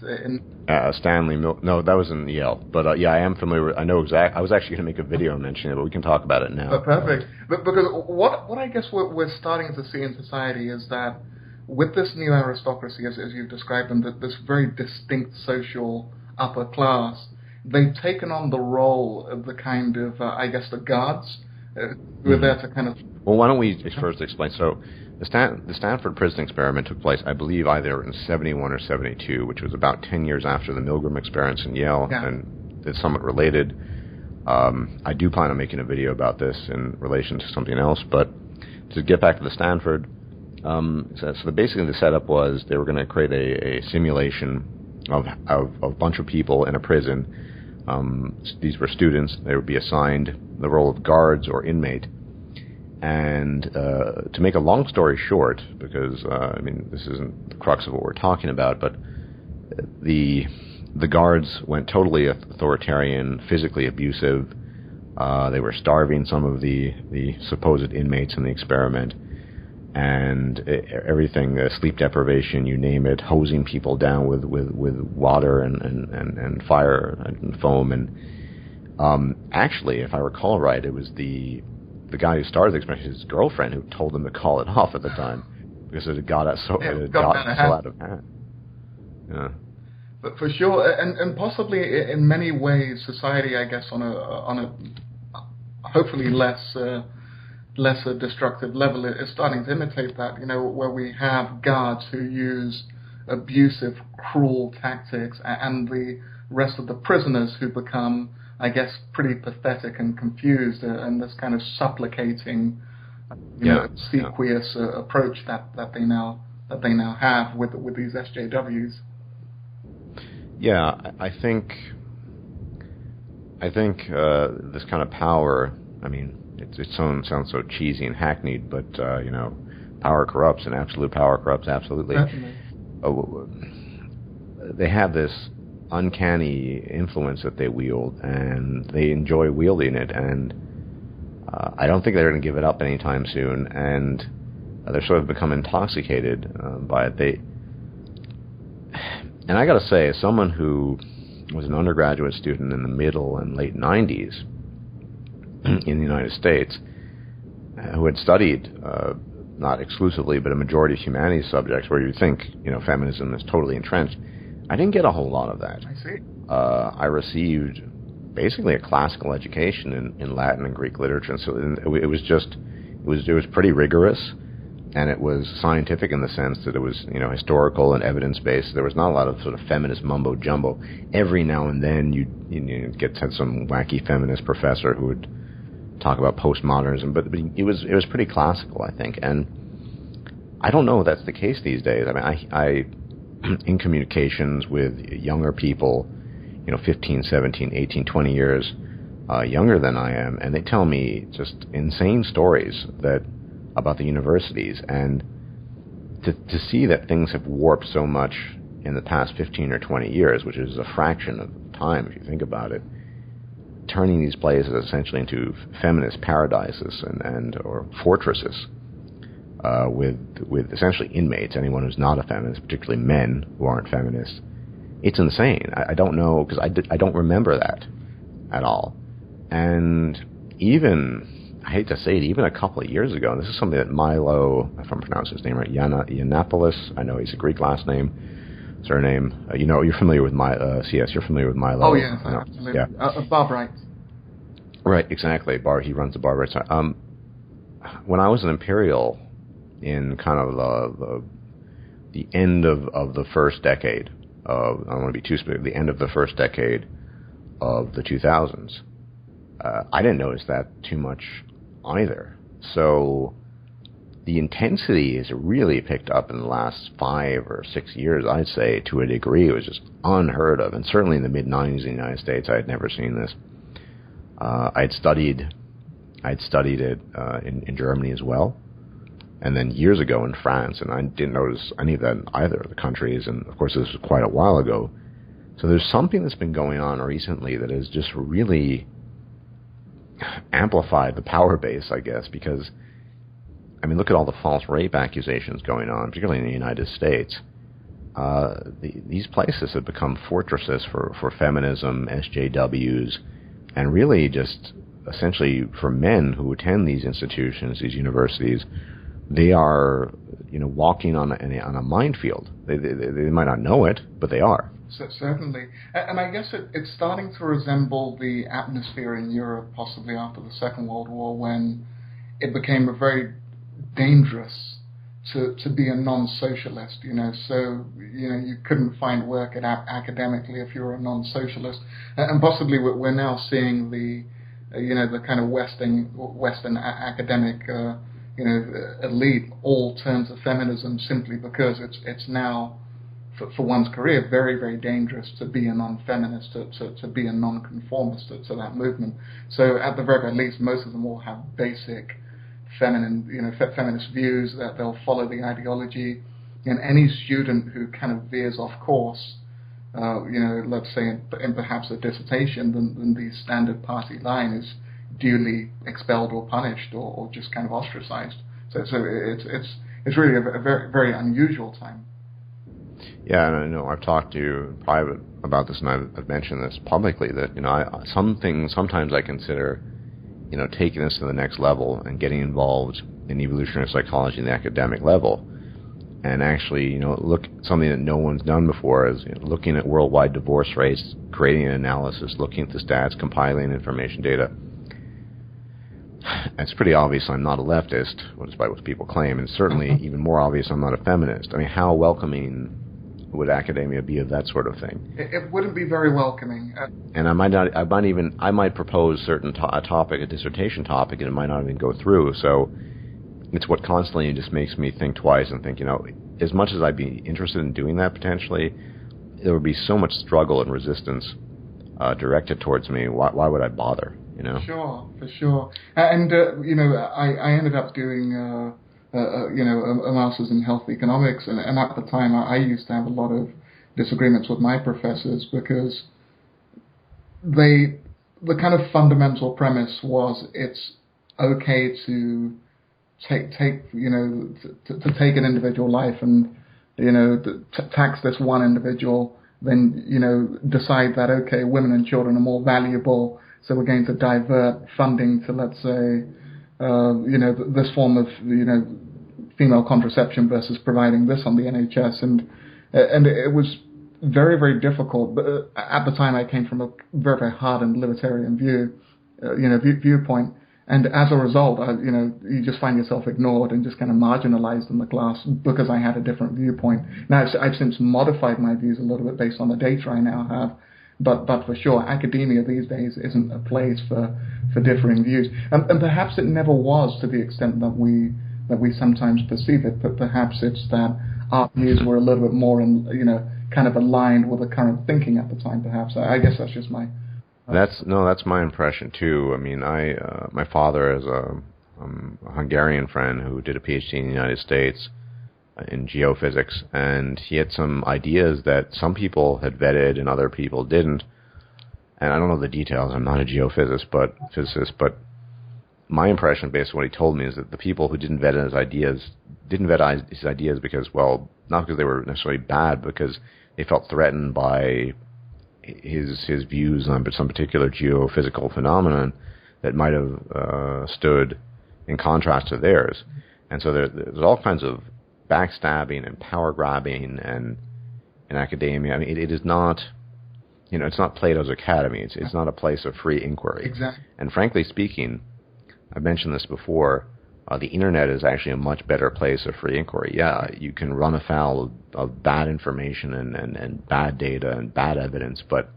Stanley no, that was in Yale. But yeah, I am familiar. I know exactly. I was actually going to make a video mentioning it, but we can talk about it now. Perfect. But because what I guess we're starting to see in society is that with this new aristocracy, as you've described them, this very distinct social upper class, they've taken on the role of the kind of, I guess, the guards who are there to kind of... Well, why don't we first explain? So the Stanford prison experiment took place, I believe, either in 71 or 72, which was about 10 years after the Milgram experience in Yale, and it's somewhat related. I do plan on making a video about this in relation to something else, but to get back to the Stanford, so basically the setup was they were going to create a simulation of a bunch of people in a prison. These were students. They would be assigned the role of guards or inmate. And to make a long story short, because I mean this isn't the crux of what we're talking about, but the guards went totally authoritarian, physically abusive. They were starving some of the supposed inmates in the experiment, and everything, sleep deprivation, you name it, hosing people down with water and fire and foam. And actually, if I recall right, it was the guy who started the experiment, his girlfriend, who told him to call it off at the time because it had got so out of hand. Yeah. But for sure, and possibly in many ways, society, I guess, on a hopefully less a destructive level, is starting to imitate that. You know, where we have guards who use abusive, cruel tactics, and the rest of the prisoners who become, I guess, pretty pathetic and confused, and this kind of supplicating, sequious approach that they now have with these SJWs. Yeah, I think this kind of power. I mean, it sounds so cheesy and hackneyed, but power corrupts, and absolute power corrupts absolutely. They have this uncanny influence that they wield, and they enjoy wielding it, and I don't think they're going to give it up anytime soon, and they're sort of become intoxicated by it. And I got to say, as someone who was an undergraduate student in the middle and late 90s in the United States, who had studied not exclusively but a majority of humanities subjects, where you think feminism is totally entrenched, I didn't get a whole lot of that. I see. I received basically a classical education in Latin and Greek literature, and so it was pretty rigorous, and it was scientific in the sense that it was historical and evidence based. There was not a lot of sort of feminist mumbo jumbo. Every now and then you'd get some wacky feminist professor who would talk about postmodernism, but it was pretty classical, I think, and I don't know if that's the case these days. I mean, I in communications with younger people, 15, 17, 18, 20 years younger than I am, and they tell me just insane stories about the universities, and to see that things have warped so much in the past 15 or 20 years, which is a fraction of time if you think about it, turning these places essentially into feminist paradises or fortresses, with essentially inmates, anyone who's not a feminist, particularly men who aren't feminists, It's insane. I don't know, because I don't remember that at all. And even, I hate to say it, even a couple of years ago, and this is something that Milo, if I'm pronouncing his name right, Yiannopoulos, I know he's a Greek last name, surname. You're familiar with CS, you're familiar with Milo. Oh, yes, absolutely. Yeah. Bob Wright. Right, exactly. He runs the bar right side. When I was an Imperial in kind of the end of the first decade of, I don't want to be too specific, the end of the first decade of the 2000s, I didn't notice that too much either. So the intensity has really picked up in the last 5 or 6 years, I'd say, to a degree. It was just unheard of. And certainly in the mid-90s in the United States, I had never seen this. I'd studied it in Germany as well, and then years ago in France, and I didn't notice any of that in either of the countries, and of course this was quite a while ago. So there's something that's been going on recently that has just really amplified the power base, I guess, because, I mean, look at all the false rape accusations going on, particularly in the United States. These places have become fortresses for feminism, SJWs, and really just essentially for men who attend these institutions, these universities. They are, walking on a minefield. They might not know it, but they are. Certainly. And I guess it's starting to resemble the atmosphere in Europe, possibly after the Second World War, when it became very dangerous to be a non-socialist, So, you couldn't find work academically if you were a non-socialist. And possibly we're now seeing the kind of Western academic, elite all turn to feminism simply because it's now, for one's career, very, very dangerous to be a non-feminist, to be a non-conformist to that movement. So at the very least, most of them all have basic feminist views, that they'll follow the ideology. And any student who kind of veers off course, let's say in perhaps a dissertation, then the standard party line is duly expelled or punished or just kind of ostracized. So it's really a very, very unusual time. Yeah, and I know I've talked to you in private about this, and I've mentioned this publicly, that, sometimes I consider, taking this to the next level and getting involved in evolutionary psychology in the academic level. And actually, look, something that no one's done before is looking at worldwide divorce rates, creating an analysis, looking at the stats, compiling information data. It's pretty obvious I'm not a leftist, despite what people claim, and certainly even more obvious I'm not a feminist. I mean, how welcoming would academia be of that sort of thing? It wouldn't be very welcoming. And I might propose a dissertation topic, and it might not even go through. So it's what constantly just makes me think twice and think, as much as I'd be interested in doing that potentially, there would be so much struggle and resistance directed towards me. Why would I bother? Sure, for sure. And I ended up doing a master's in health economics, and at the time I used to have a lot of disagreements with my professors because the kind of fundamental premise was it's okay to take an individual life and tax this one individual, then decide that okay, women and children are more valuable, so we're going to divert funding to, let's say, this form of female contraception versus providing this on the NHS, and it was very, very difficult. But at the time, I came from a very, very hardened libertarian viewpoint. And as a result, you just find yourself ignored and just kind of marginalized in the class because I had a different viewpoint. Now, I've since modified my views a little bit based on the data I now have, but for sure, academia these days isn't a place for differing views. And perhaps it never was to the extent that we sometimes perceive it, but perhaps it's that our views were a little bit more, kind of aligned with the current thinking at the time, perhaps. I guess that's just my... That's my impression too. I mean, my father is a Hungarian friend who did a PhD in the United States in geophysics, and he had some ideas that some people had vetted and other people didn't. And I don't know the details. I'm not a geophysicist, but my impression, based on what he told me, is that the people who didn't vet his ideas because, well, not because they were necessarily bad, because they felt threatened by his views on some particular geophysical phenomenon that might have stood in contrast to theirs. And so there's all kinds of backstabbing and power grabbing and in academia. I mean, it is not, it's not Plato's Academy. It's not a place of free inquiry. Exactly. And frankly speaking, I've mentioned this before, the internet is actually a much better place of free inquiry. Yeah, you can run afoul of bad information and bad data and bad evidence, but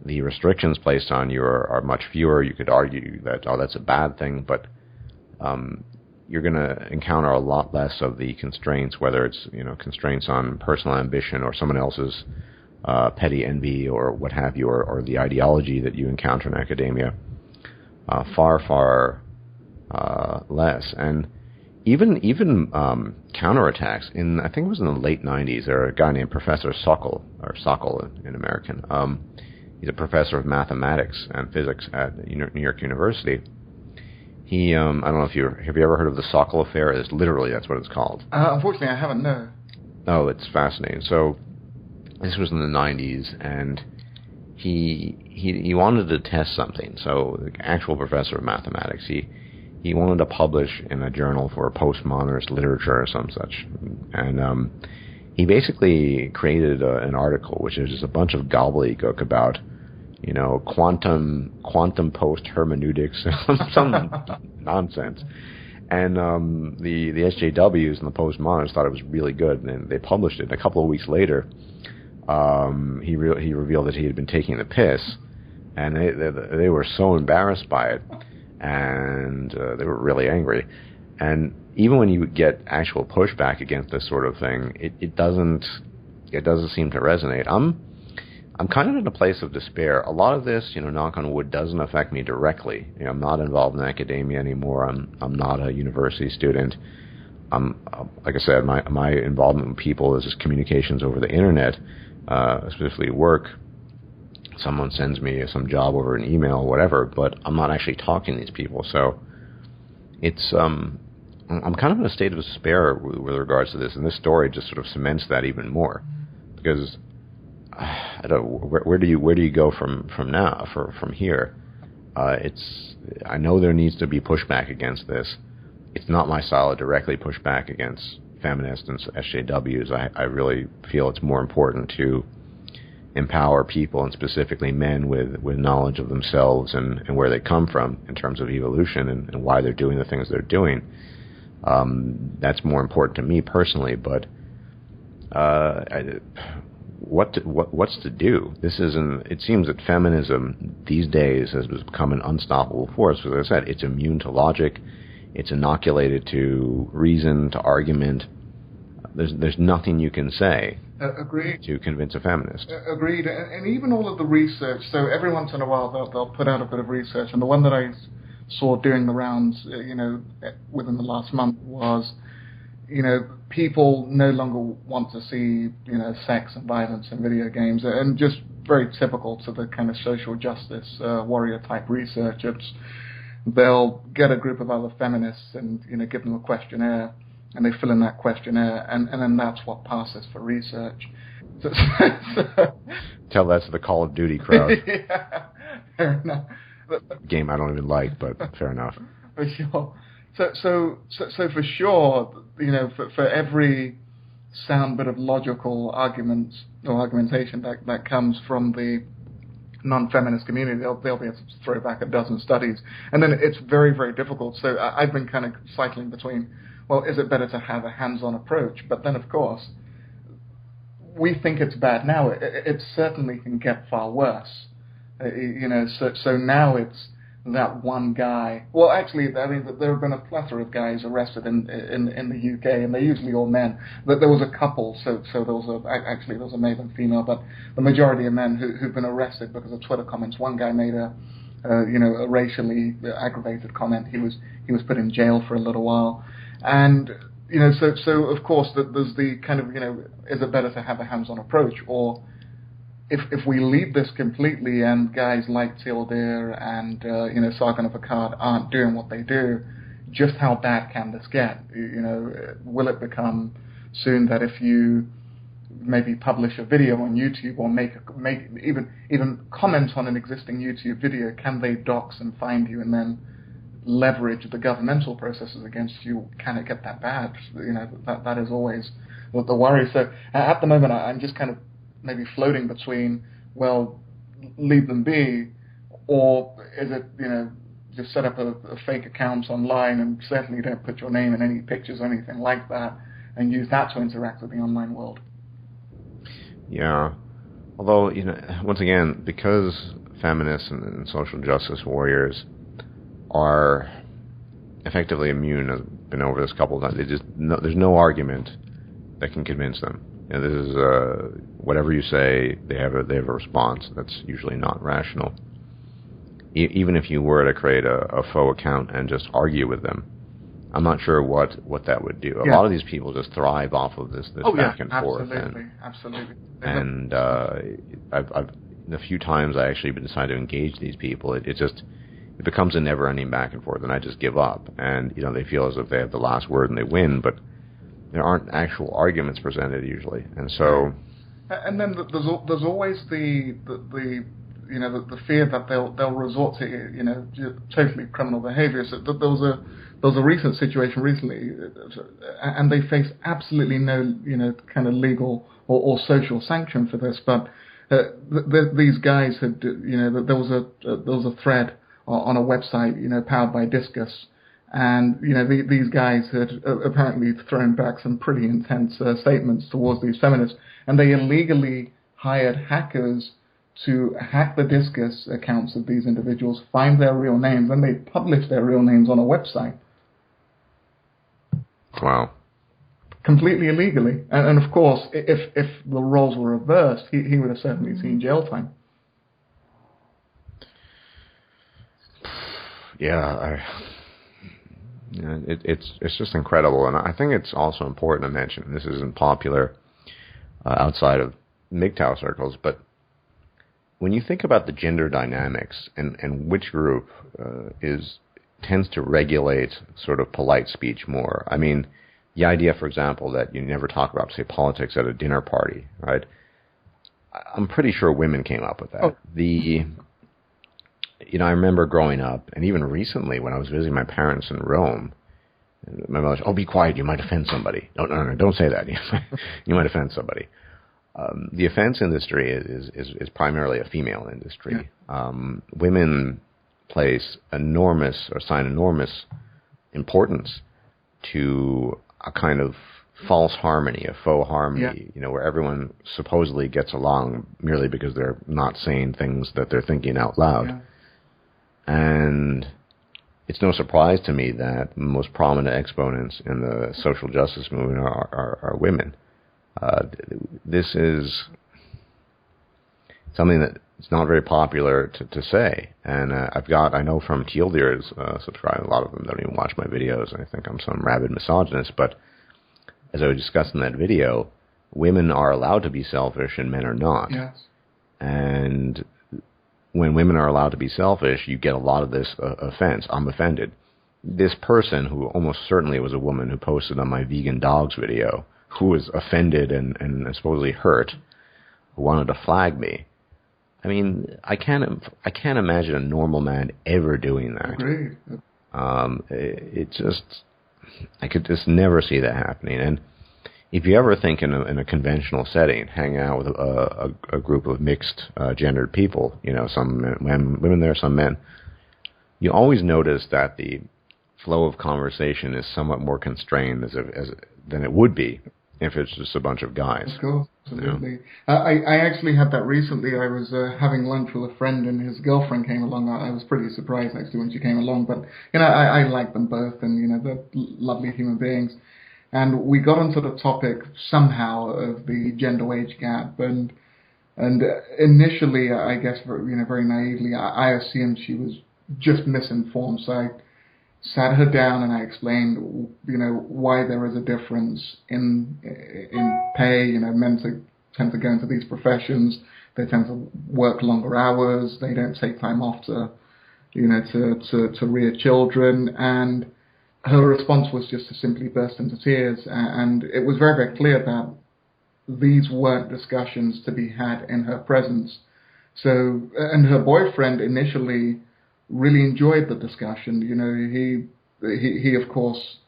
the restrictions placed on you are much fewer. You could argue that, that's a bad thing, but you're going to encounter a lot less of the constraints, whether it's constraints on personal ambition or someone else's petty envy or what have you, or the ideology that you encounter in academia. Far less. And even counterattacks in, I think it was in the late 90s, there was a guy named Professor Sokol in American. He's a professor of mathematics and physics at New York University. He, I don't know if have you ever heard of the Sokol affair? That's what it's called. Unfortunately, I haven't, no. Oh, it's fascinating. So this was in the 90s, and he wanted to test something. So the actual professor of mathematics, he wanted to publish in a journal for postmodernist literature or some such. And he basically created an article, which is just a bunch of gobbledygook about, quantum post hermeneutics, some nonsense. And the SJWs and the postmodernists thought it was really good, and they published it. And a couple of weeks later, he revealed that he had been taking the piss, and they were so embarrassed by it, and they were really angry. And even when you get actual pushback against this sort of thing, it doesn't seem to resonate. I'm kind of in a place of despair. A lot of this, knock on wood, doesn't affect me directly. I'm not involved in academia anymore. I'm not a university student. Like I said, my involvement with people is just communications over the internet, especially work. Someone sends me some job over an email or whatever, but I'm not actually talking to these people. So it's I'm kind of in a state of despair with regards to this, and this story just sort of cements that even more, because I don't know, where do you go from here? I know there needs to be pushback against this. It's not my style to directly push back against feminists and SJWs. I really feel it's more important to empower people, and specifically men, with knowledge of themselves and where they come from in terms of evolution and why they're doing the things they're doing. That's more important to me personally, but what's to do? It seems that feminism these days has become an unstoppable force. As I said, it's immune to logic. It's inoculated to reason, to argument. There's nothing you can say Agreed. to convince a feminist. Agreed. And even all of the research, so every once in a while they'll put out a bit of research, and the one that I saw doing the rounds, within the last month was, people no longer want to see, sex and violence in video games, and just very typical to the kind of social justice warrior type research. They'll get a group of other feminists and give them a questionnaire, and they fill in that questionnaire, and then that's what passes for research. Tell that to the Call of Duty crowd. Yeah, fair enough. Game I don't even like, but fair enough. For sure. So for sure, for every sound bit of logical arguments or argumentation that comes from the non-feminist community, they'll be able to throw back a dozen studies, and then it's very, very difficult. So I've been kind of cycling between, well, is it better to have a hands-on approach? But then, of course, we think it's bad now. It certainly can get far worse. So now it's that one guy. Well, actually, I mean, there have been a plethora of guys arrested in the UK, and they're usually all men. But there was a couple, so there was a male and female, but the majority of men who've been arrested because of Twitter comments. One guy made a racially aggravated comment. He was put in jail for a little while, and so of course there's the kind of is it better to have a hands-on approach, or if we leave this completely and guys like Tildir and Sargon of Akkad aren't doing what they do, just how bad can this get? Will it become soon that if you maybe publish a video on YouTube or make even comment on an existing YouTube video? Can they dox and find you and then leverage the governmental processes against you? Can it get that bad? That is always the worry. So at the moment, I'm just kind of maybe floating between, well, leave them be, or is it, just set up a fake account online and certainly don't put your name in any pictures or anything like that and use that to interact with the online world. Yeah. Although, once again, because feminists and social justice warriors are effectively immune, I've been over this a couple of times, there's no argument that can convince them. This is, whatever you say, they have a response that's usually not rational. Even if you were to create a faux account and just argue with them, I'm not sure what that would do. A lot of these people just thrive off of this back and forth. Absolutely. And I've a few times I actually decided to engage these people. It becomes a never-ending back and forth, and I just give up. And they feel as if they have the last word and they win, but there aren't actual arguments presented usually. And so, and then there's always the fear that they'll resort to totally criminal behavior. So there was a recent situation recently, and they face absolutely no kind of legal or social sanction for this. But these guys had there was a thread on a website powered by Discus, and these guys had apparently thrown back some pretty intense statements towards these feminists, and they illegally hired hackers to hack the Discus accounts of these individuals, find their real names, and they publish their real names on a website. Wow. Completely illegally. And of course, if the roles were reversed, he would have certainly seen jail time. Yeah, it's just incredible. And I think it's also important to mention, this isn't popular outside of MGTOW circles, but when you think about the gender dynamics and which group tends to regulate sort of polite speech more. I mean, the idea, for example, that you never talk about, say, politics at a dinner party, right? I'm pretty sure women came up with that. Oh. I remember growing up, and even recently when I was visiting my parents in Rome, my mother said, "Oh, be quiet, you might offend somebody." No, don't say that. You might offend somebody. The offense industry is primarily a female industry. Yeah. Women assign enormous importance to a kind of false harmony, a faux harmony, where everyone supposedly gets along merely because they're not saying things that they're thinking out loud. Yeah. And it's no surprise to me that the most prominent exponents in the social justice movement are women. This is something that it's not very popular to say. And I know from Tealdear's subscribers, a lot of them don't even watch my videos, and I think I'm some rabid misogynist, but as I was discussing in that video, women are allowed to be selfish and men are not. Yes. And when women are allowed to be selfish, you get a lot of this offense. I'm offended. This person, who almost certainly was a woman who posted on my vegan dogs video, who was offended and supposedly hurt, who wanted to flag me. I mean, I can't imagine a normal man ever doing that. Agreed. I could just never see that happening. And if you ever think in a conventional setting, hanging out with a group of mixed gendered people, some women there, some men, you always notice that the flow of conversation is somewhat more constrained than it would be if it's just a bunch of guys. Of course, absolutely. I actually had that recently. I was having lunch with a friend and his girlfriend came along. I was pretty surprised actually when she came along, but I like them both, and they're lovely human beings. And we got onto the topic somehow of the gender wage gap, and initially, I guess, very naively, I assumed she was just misinformed. So I sat her down and I explained, why there is a difference in pay. Men tend to go into these professions. They tend to work longer hours. They don't take time off to rear children. And her response was just to simply burst into tears. And it was very, very clear that these weren't discussions to be had in her presence. So, and her boyfriend initially really enjoyed the discussion. He of course,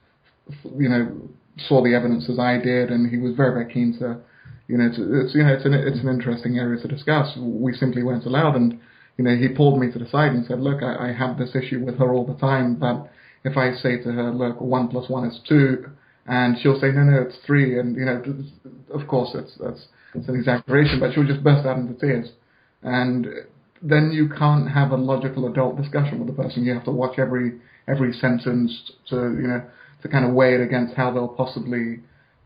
saw the evidence as I did, and he was very, very keen to, it's an interesting area to discuss. We simply weren't allowed, and he pulled me to the side and said, look, I have this issue with her all the time, that if I say to her, look, 1 + 1 is 2, and she'll say, no, it's 3, and of course it's an exaggeration, but she'll just burst out into tears. And then you can't have a logical adult discussion with the person. You have to watch every sentence to kind of weigh it against how they'll possibly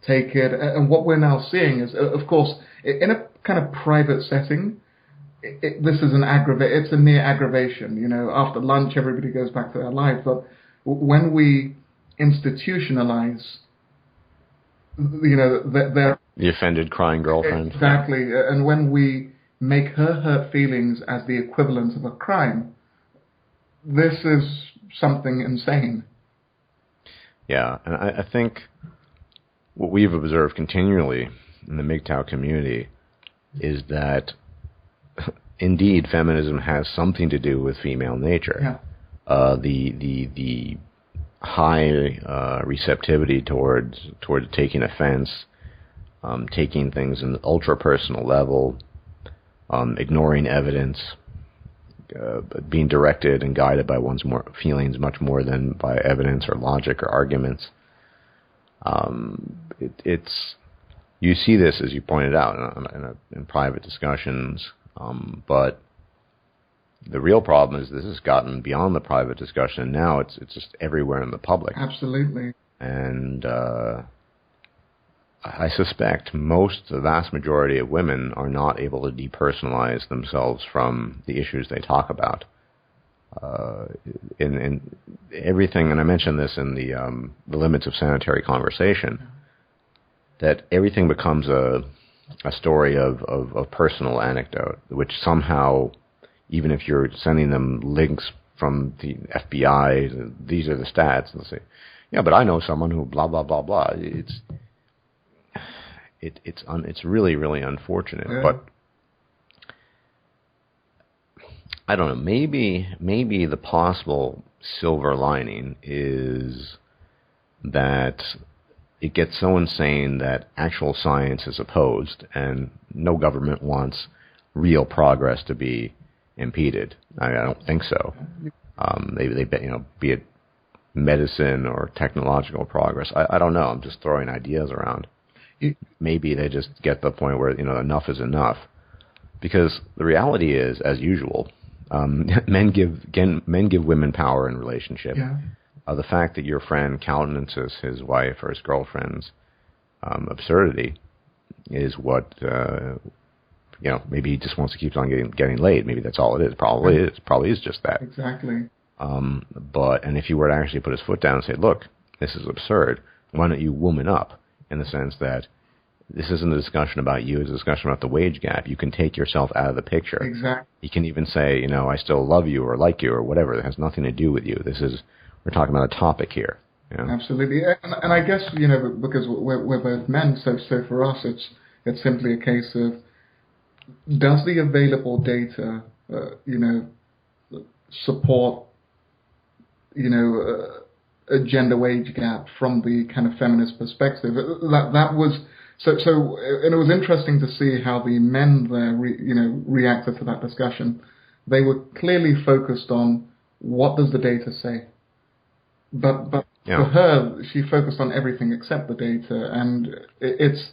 take it. And what we're now seeing is, of course, in a kind of private setting, this is it's a near aggravation. After lunch, everybody goes back to their lives. But when we institutionalize, the offended crying girlfriend. Exactly. And when we make her hurt feelings as the equivalent of a crime, this is something insane. Yeah, and I think what we've observed continually in the MGTOW community is that indeed feminism has something to do with female nature. Yeah. The high receptivity towards taking offense, taking things in the ultra personal level, ignoring evidence, being directed and guided by one's feelings much more than by evidence or logic or arguments. You see this, as you pointed out, in private discussions, but the real problem is this has gotten beyond the private discussion. Now it's just everywhere in the public. Absolutely. And I suspect the vast majority of women are not able to depersonalize themselves from the issues they talk about. In everything, and I mentioned this in the limits of sanitary conversation, that everything becomes a story of personal anecdote, which somehow, even if you're sending them links from the FBI, these are the stats, and they'll say, yeah, but I know someone who blah, blah, blah, blah. It's really, really unfortunate. Yeah. But I don't know, maybe the possible silver lining is that it gets so insane that actual science is opposed, and no government wants real progress to be impeded. I don't think so. They be it medicine or technological progress. I don't know. I'm just throwing ideas around. Maybe they just get to the point where enough is enough, because the reality is, as usual, men give women power in relationship. Yeah. The fact that your friend countenances his wife or his girlfriend's absurdity is what maybe he just wants to keep on getting laid. Maybe that's all it is. Probably is just that. Exactly. And if you were to actually put his foot down and say, look, this is absurd, why don't you woman up, in the sense that this isn't a discussion about you, it's a discussion about the wage gap. You can take yourself out of the picture. Exactly. You can even say, I still love you or like you or whatever. It has nothing to do with you. We're talking about a topic here. Absolutely. And I guess, because we're both men, so for us it's simply a case of, does the available data, support, a gender wage gap from the kind of feminist perspective? That was so, and it was interesting to see how the men there, reacted to that discussion. They were clearly focused on what does the data say, but for her, she focused on everything except the data, and it's.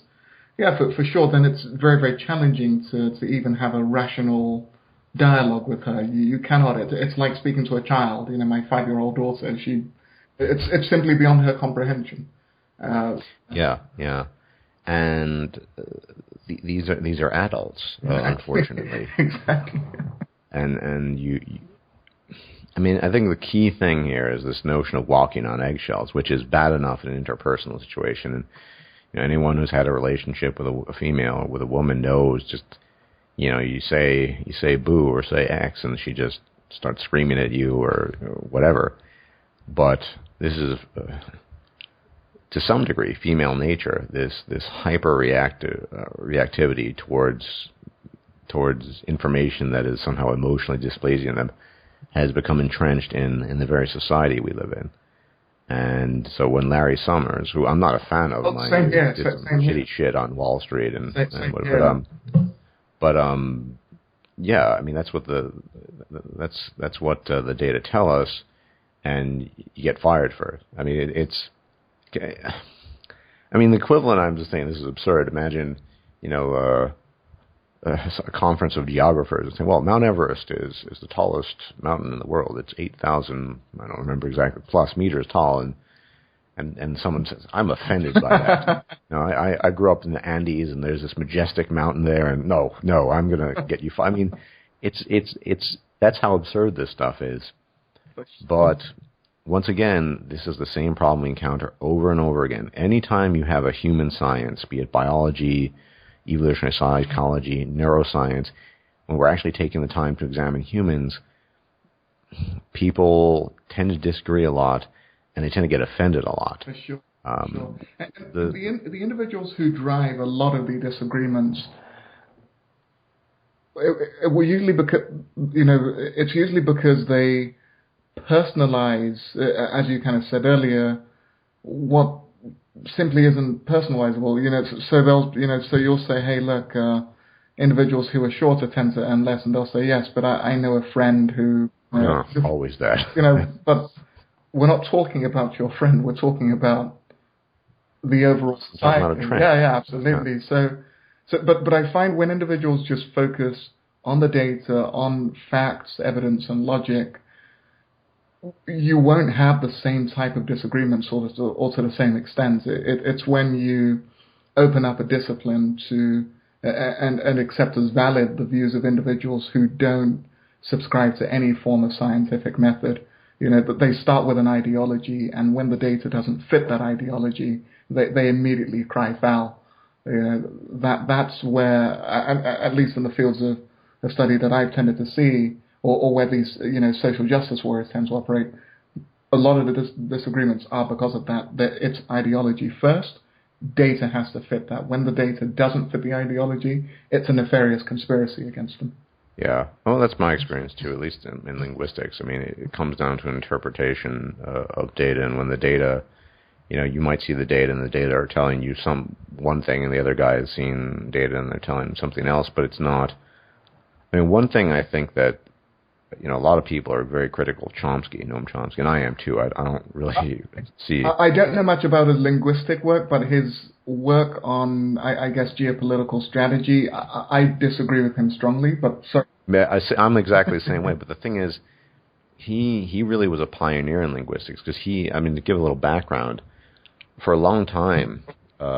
Yeah, for sure. Then it's very, very challenging to even have a rational dialogue with her. You cannot. It's like speaking to a child. My 5-year-old daughter. It's simply beyond her comprehension. Yeah, and these are adults, unfortunately. Exactly. And you. I think the key thing here is this notion of walking on eggshells, which is bad enough in an interpersonal situation. And anyone who's had a relationship with a female or with a woman knows just, you say boo or say X and she just starts screaming at you or whatever. But this is to some degree, female nature, this hyper reactivity towards information that is somehow emotionally displeasing them, has become entrenched in the very society we live in. And so when Larry Summers, who I'm not a fan of, did some shitty shit on Wall Street yeah, I mean that's what the data tell us, and you get fired for it. I mean the equivalent. I'm just saying this is absurd. Imagine, a conference of geographers and saying, well, Mount Everest is the tallest mountain in the world. It's 8,000, I don't remember exactly, plus meters tall, and someone says, I'm offended by that. I grew up in the Andes, and there's this majestic mountain there, and no, I'm going to get you. I mean, that's how absurd this stuff is. But once again, this is the same problem we encounter over and over again. Anytime you have a human science, be it biology, evolutionary psychology, neuroscience, when we're actually taking the time to examine humans, people tend to disagree a lot, and they tend to get offended a lot. For sure. Sure. And the individuals who drive a lot of the disagreements, it's usually because they personalize, as you kind of said earlier, what simply isn't personalizable. So you'll say, hey, look, individuals who are shorter tend to earn less, and they'll say, yes, but I know a friend who... always that. But we're not talking about your friend, we're talking about the overall society. Not a trend. Yeah, absolutely. Yeah. But I find when individuals just focus on the data, on facts, evidence, and logic, you won't have the same type of disagreements or to the same extent. It's when you open up a discipline to and accept as valid the views of individuals who don't subscribe to any form of scientific method. That they start with an ideology, and when the data doesn't fit that ideology, they immediately cry foul. That's where, at least in the fields of study that I've tended to see, or where these social justice warriors tend to operate, a lot of the disagreements are because of that. It's ideology first. Data has to fit that. When the data doesn't fit the ideology, it's a nefarious conspiracy against them. Yeah, well, that's my experience too, at least in linguistics. I mean, it comes down to an interpretation of data, and when the data, you might see the data, and the data are telling you one thing, and the other guy has seen data, and they're telling him something else, but it's not. I mean, one thing I think that, a lot of people are very critical of Chomsky, Noam Chomsky, and I am too. I don't really see... I don't know much about his linguistic work, but his work on, I guess, geopolitical strategy, I disagree with him strongly, but sorry. I'm exactly the same way, but the thing is, he really was a pioneer in linguistics, because to give a little background, for a long time,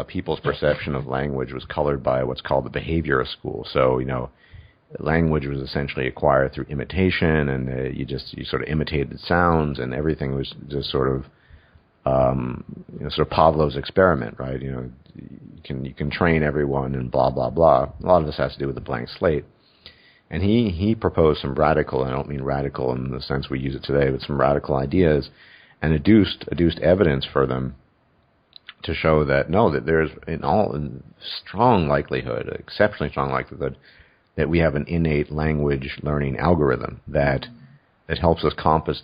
people's perception of language was colored by what's called the behaviorist school. So, language was essentially acquired through imitation, and you sort of imitated sounds, and everything was just sort of Pavlov's experiment, right? You can train everyone and blah blah blah. A lot of this has to do with the blank slate. And he proposed some radical, and I don't mean radical in the sense we use it today, but some radical ideas, and adduced evidence for them to show that that there's in strong likelihood, exceptionally strong likelihood, that we have an innate language learning algorithm that helps us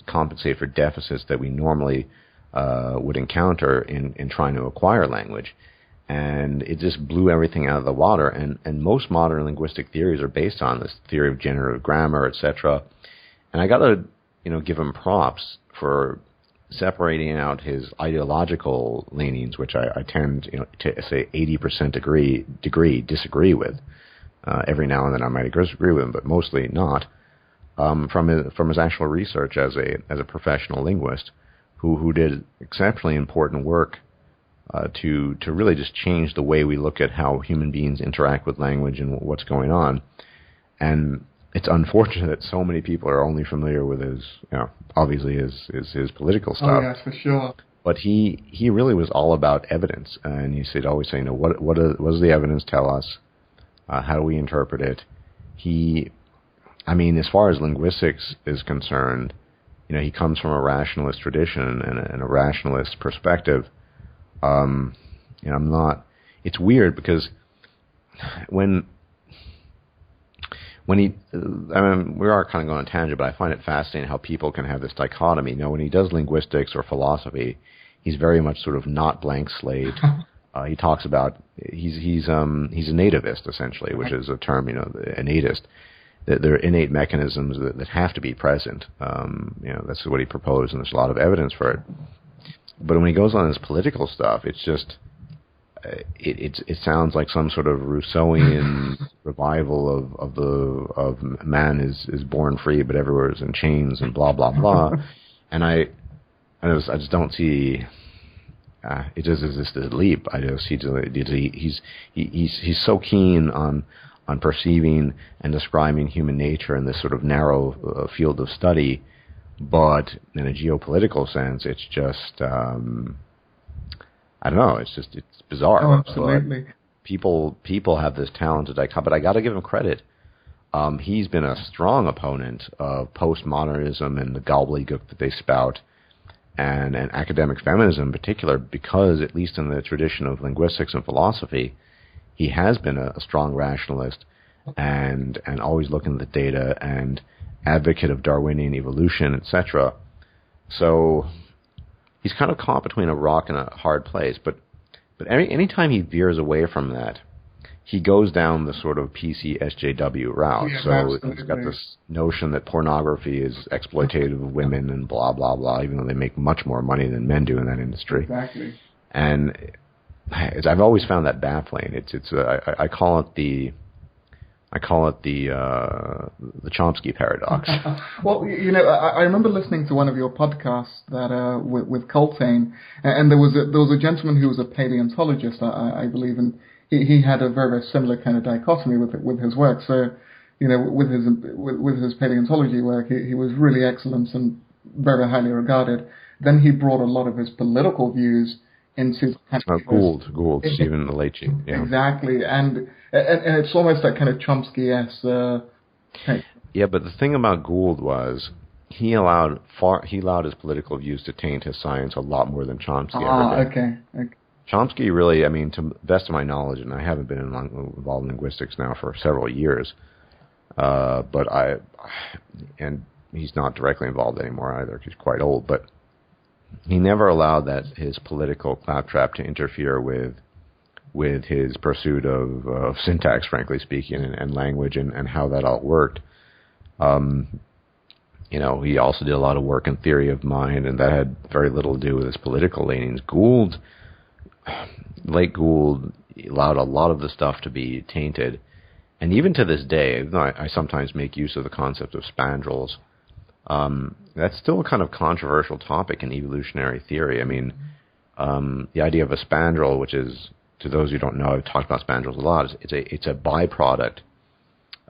compensate for deficits that we normally would encounter in trying to acquire language. And it just blew everything out of the water. And most modern linguistic theories are based on this theory of generative grammar, etc. And I got to give him props for separating out his ideological leanings, which I tend to say 80% disagree with. Every now and then I might agree with him, but mostly not. From his actual research as a professional linguist, who did exceptionally important work to really just change the way we look at how human beings interact with language and what's going on. And it's unfortunate that so many people are only familiar with his, obviously his political stuff. Oh, yes, for sure. But he really was all about evidence, and he said always saying, what does the evidence tell us? How do we interpret it? As far as linguistics is concerned, he comes from a rationalist tradition and a rationalist perspective, And I'm not. It's weird because when he, I mean, we are kind of going on a tangent, but I find it fascinating how people can have this dichotomy. When he does linguistics or philosophy, he's very much sort of not blank slate. He talks about he's a nativist essentially, which is a term, a natist. There are innate mechanisms that have to be present. That's what he proposed, and there's a lot of evidence for it. But when he goes on his political stuff, it's just it sounds like some sort of Rousseauian revival of man is born free, but everywhere is in chains and blah blah blah. And I just don't see. It just is this leap. I just he's so keen on perceiving and describing human nature in this sort of narrow field of study, but in a geopolitical sense, it's just I don't know. It's bizarre. Oh, absolutely. People have this talented icon, but I got to give him credit. He's been a strong opponent of postmodernism and the gobbledygook that they spout, and academic feminism in particular, because at least in the tradition of linguistics and philosophy, he has been a strong rationalist and always looking at the data and advocate of Darwinian evolution, etc. So he's kind of caught between a rock and a hard place. But any time he veers away from that, he goes down the sort of PC SJW route. Yeah, so absolutely. he's got this notion that pornography is exploitative of women and blah, blah, blah, even though they make much more money than men do in that industry. Exactly. And I've always found that baffling. I call it the Chomsky paradox. Well, I remember listening to one of your podcasts that with Coltrane, and there was a gentleman who was a paleontologist, I believe, and he had a very, very similar kind of dichotomy with his work. So, with his paleontology work, he was really excellent and very highly regarded. Then he brought a lot of his political views into Gould, Stephen Leitchi. Yeah. Exactly, and it's almost that kind of Chomsky-esque. Yeah, but the thing about Gould was he allowed his political views to taint his science a lot more than Chomsky ever did. Okay. Chomsky really, to the best of my knowledge, and I haven't been involved in linguistics now for several years, and he's not directly involved anymore either because he's quite old, but he never allowed his political claptrap to interfere with his pursuit of syntax, frankly speaking, and language and how that all worked. He also did a lot of work in theory of mind, and that had very little to do with his political leanings. Late Gould allowed a lot of the stuff to be tainted, and even to this day, even though I sometimes make use of the concept of spandrels, that's still a kind of controversial topic in evolutionary theory. The idea of a spandrel, which is, to those who don't know, I've talked about spandrels a lot. It's a byproduct.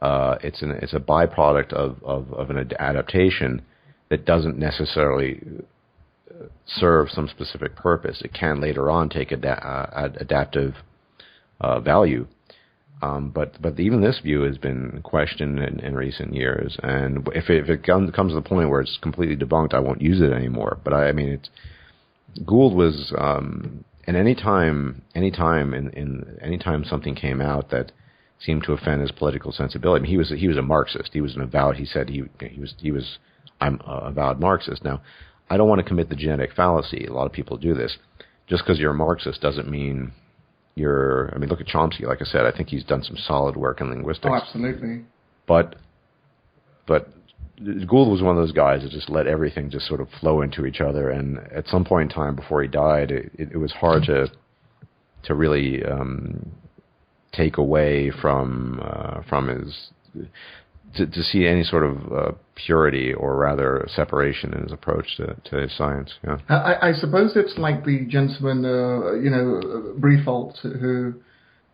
It's a byproduct of an adaptation that doesn't necessarily serve some specific purpose. It can later on take adaptive value. But even this view has been questioned in recent years, and if it comes to the point where it's completely debunked, I won't use it anymore. But Gould was, and anytime something came out that seemed to offend his political sensibility, he was a Marxist. He was an avowed. He said I'm an avowed Marxist. Now, I don't want to commit the genetic fallacy. A lot of people do this. Just because you're a Marxist doesn't mean look at Chomsky. Like I said, I think he's done some solid work in linguistics. Oh, absolutely. But Gould was one of those guys that just let everything just sort of flow into each other. And at some point in time before he died, it was hard to really take away from his to see any sort of purity, or rather separation in his approach to his science. Yeah. I suppose it's like the gentleman, Briefold, who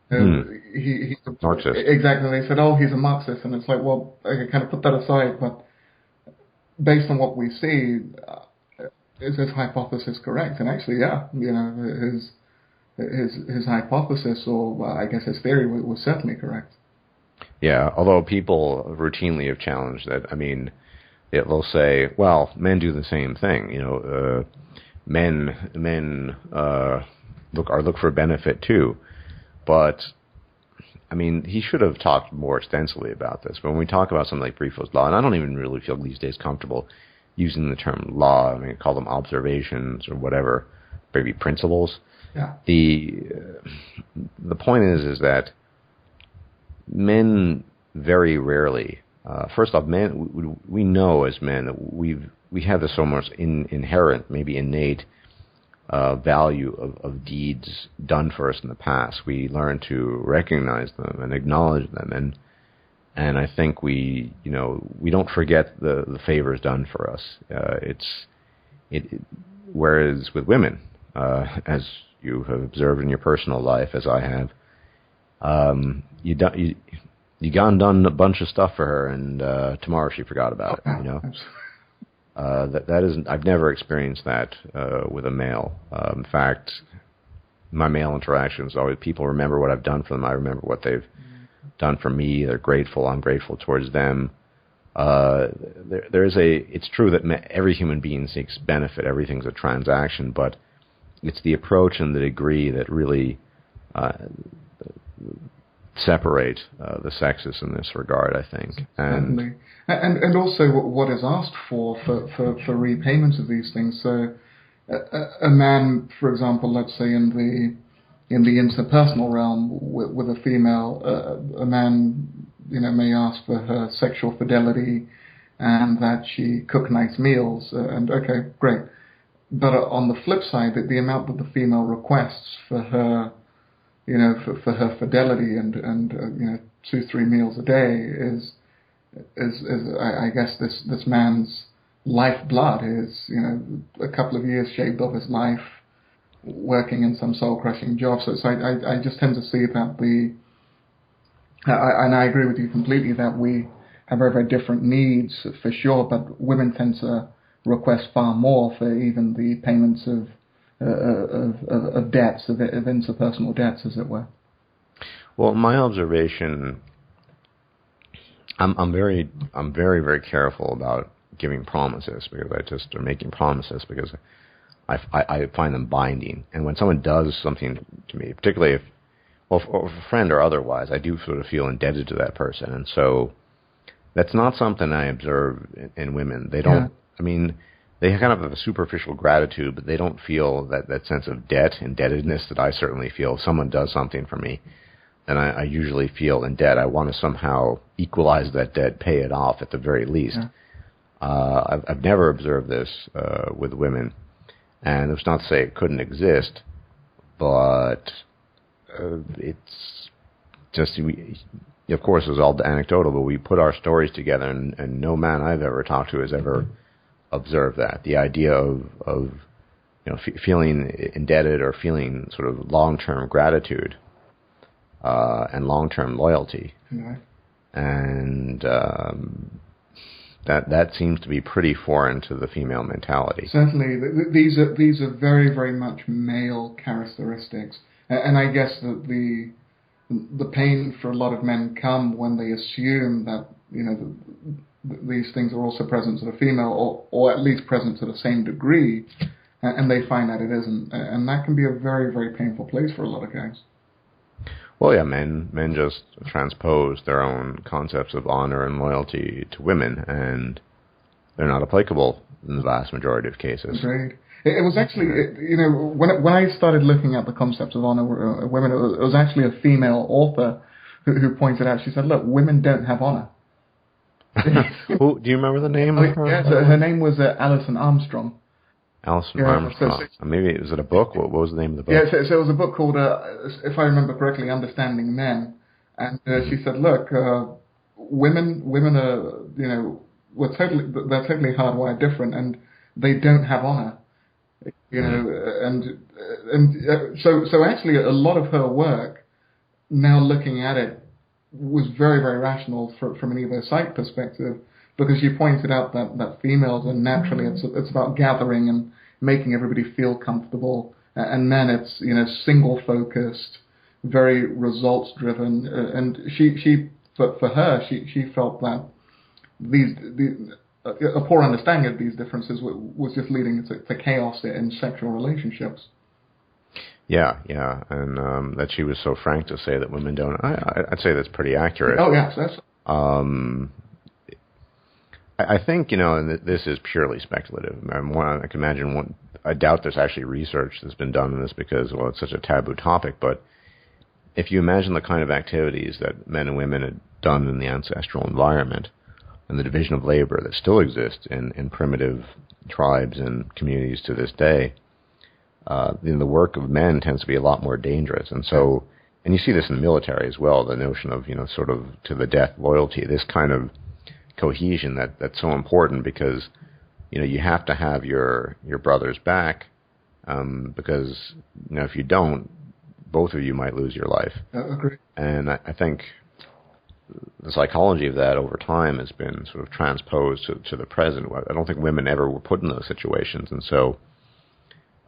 he's a Marxist. Exactly. They said, "Oh, he's a Marxist," and it's like, well, I kind of put that aside. But based on what we see, is his hypothesis correct? And actually, yeah, his hypothesis, or I guess his theory, was certainly correct. Yeah, although people routinely have challenged that. They'll say, well, men do the same thing. Men look for benefit too. But I mean, he should have talked more extensively about this. But when we talk about something like Brieflow's law, and I don't even really feel these days comfortable using the term law. I mean, call them observations or whatever, maybe principles. Yeah. The point is that men very rarely. First off, men, we know as men that we have this almost inherent, maybe innate value of deeds done for us in the past. We learn to recognize them and acknowledge them, and I think we don't forget the favors done for us. Whereas with women, as you have observed in your personal life, as I have, you gone and done a bunch of stuff for her, and tomorrow she forgot about it. You know, that isn't. I've never experienced that with a male. In fact, my male interactions always people remember what I've done for them. I remember what they've done for me. They're grateful. I'm grateful towards them. It's true that every human being seeks benefit. Everything's a transaction, but it's the approach and the degree that really separate the sexes in this regard, I think. Certainly. And also what is asked for repayments of these things. So a man, for example, let's say in the interpersonal realm with a female, a man may ask for her sexual fidelity and that she cook nice meals, and okay, great. But on the flip side, the amount that the female requests for her, for her fidelity and 2-3 meals a day is I guess this man's lifeblood is a couple of years shaved off his life working in some soul crushing job. So I just tend to see that and I agree with you completely that we have very, very different needs for sure, but women tend to request far more for even the payments of debts, of interpersonal debts, as it were. Well, my observation, I'm very, very careful about giving promises or making promises because I find them binding. And when someone does something to me, particularly if a friend or otherwise, I do sort of feel indebted to that person. And so that's not something I observe in women. They don't, I mean, they kind of have a superficial gratitude, but they don't feel that sense of indebtedness that I certainly feel. If someone does something for me, then I usually feel in debt. I want to somehow equalize that debt, pay it off at the very least. Yeah. I've never observed this with women, and it's not to say it couldn't exist, but it's just, of course, it's all anecdotal, but we put our stories together, and no man I've ever talked to has ever observed that. The idea of feeling indebted or feeling sort of long-term gratitude and long-term loyalty, and that seems to be pretty foreign to the female mentality. Certainly, these are very, very much male characteristics. And I guess that the pain for a lot of men come when they assume that these things are also present to the female, or at least present to the same degree, and they find that it isn't, and that can be a very, very painful place for a lot of guys. Well, yeah, men just transpose their own concepts of honor and loyalty to women, and they're not applicable in the vast majority of cases. Agreed. It was actually, when I started looking at the concepts of honor women, it was actually a female author who pointed out. She said, "Look, women don't have honor." Who, do you remember the name of her? Yeah, so her name was Alison Armstrong. Alison Armstrong. Maybe, was it a book? What was the name of the book? Yeah, so it was a book called, if I remember correctly, Understanding Men. And she said, "Look, women are, they're totally hardwired different, and they don't have honor." So actually a lot of her work, now looking at it, was very, very rational from an ego psych perspective, because she pointed out that females are naturally, it's about gathering and making everybody feel comfortable, and men it's single focused, very results driven, and for her she felt that a poor understanding of these differences was just leading to chaos in sexual relationships. Yeah, yeah, and that she was so frank to say that women don't. I'd say that's pretty accurate. Oh yes, that's. I think, and this is purely speculative. I can imagine I doubt there's actually research that's been done on this because, well, it's such a taboo topic. But if you imagine the kind of activities that men and women had done in the ancestral environment and the division of labor that still exists in primitive tribes and communities to this day, the work of men tends to be a lot more dangerous. And so, and you see this in the military as well, the notion of, sort of to the death loyalty, this kind of cohesion that's so important because, you have to have your brother's back, because, if you don't, both of you might lose your life. I agree. And I think the psychology of that over time has been sort of transposed to the present. I don't think women ever were put in those situations. And so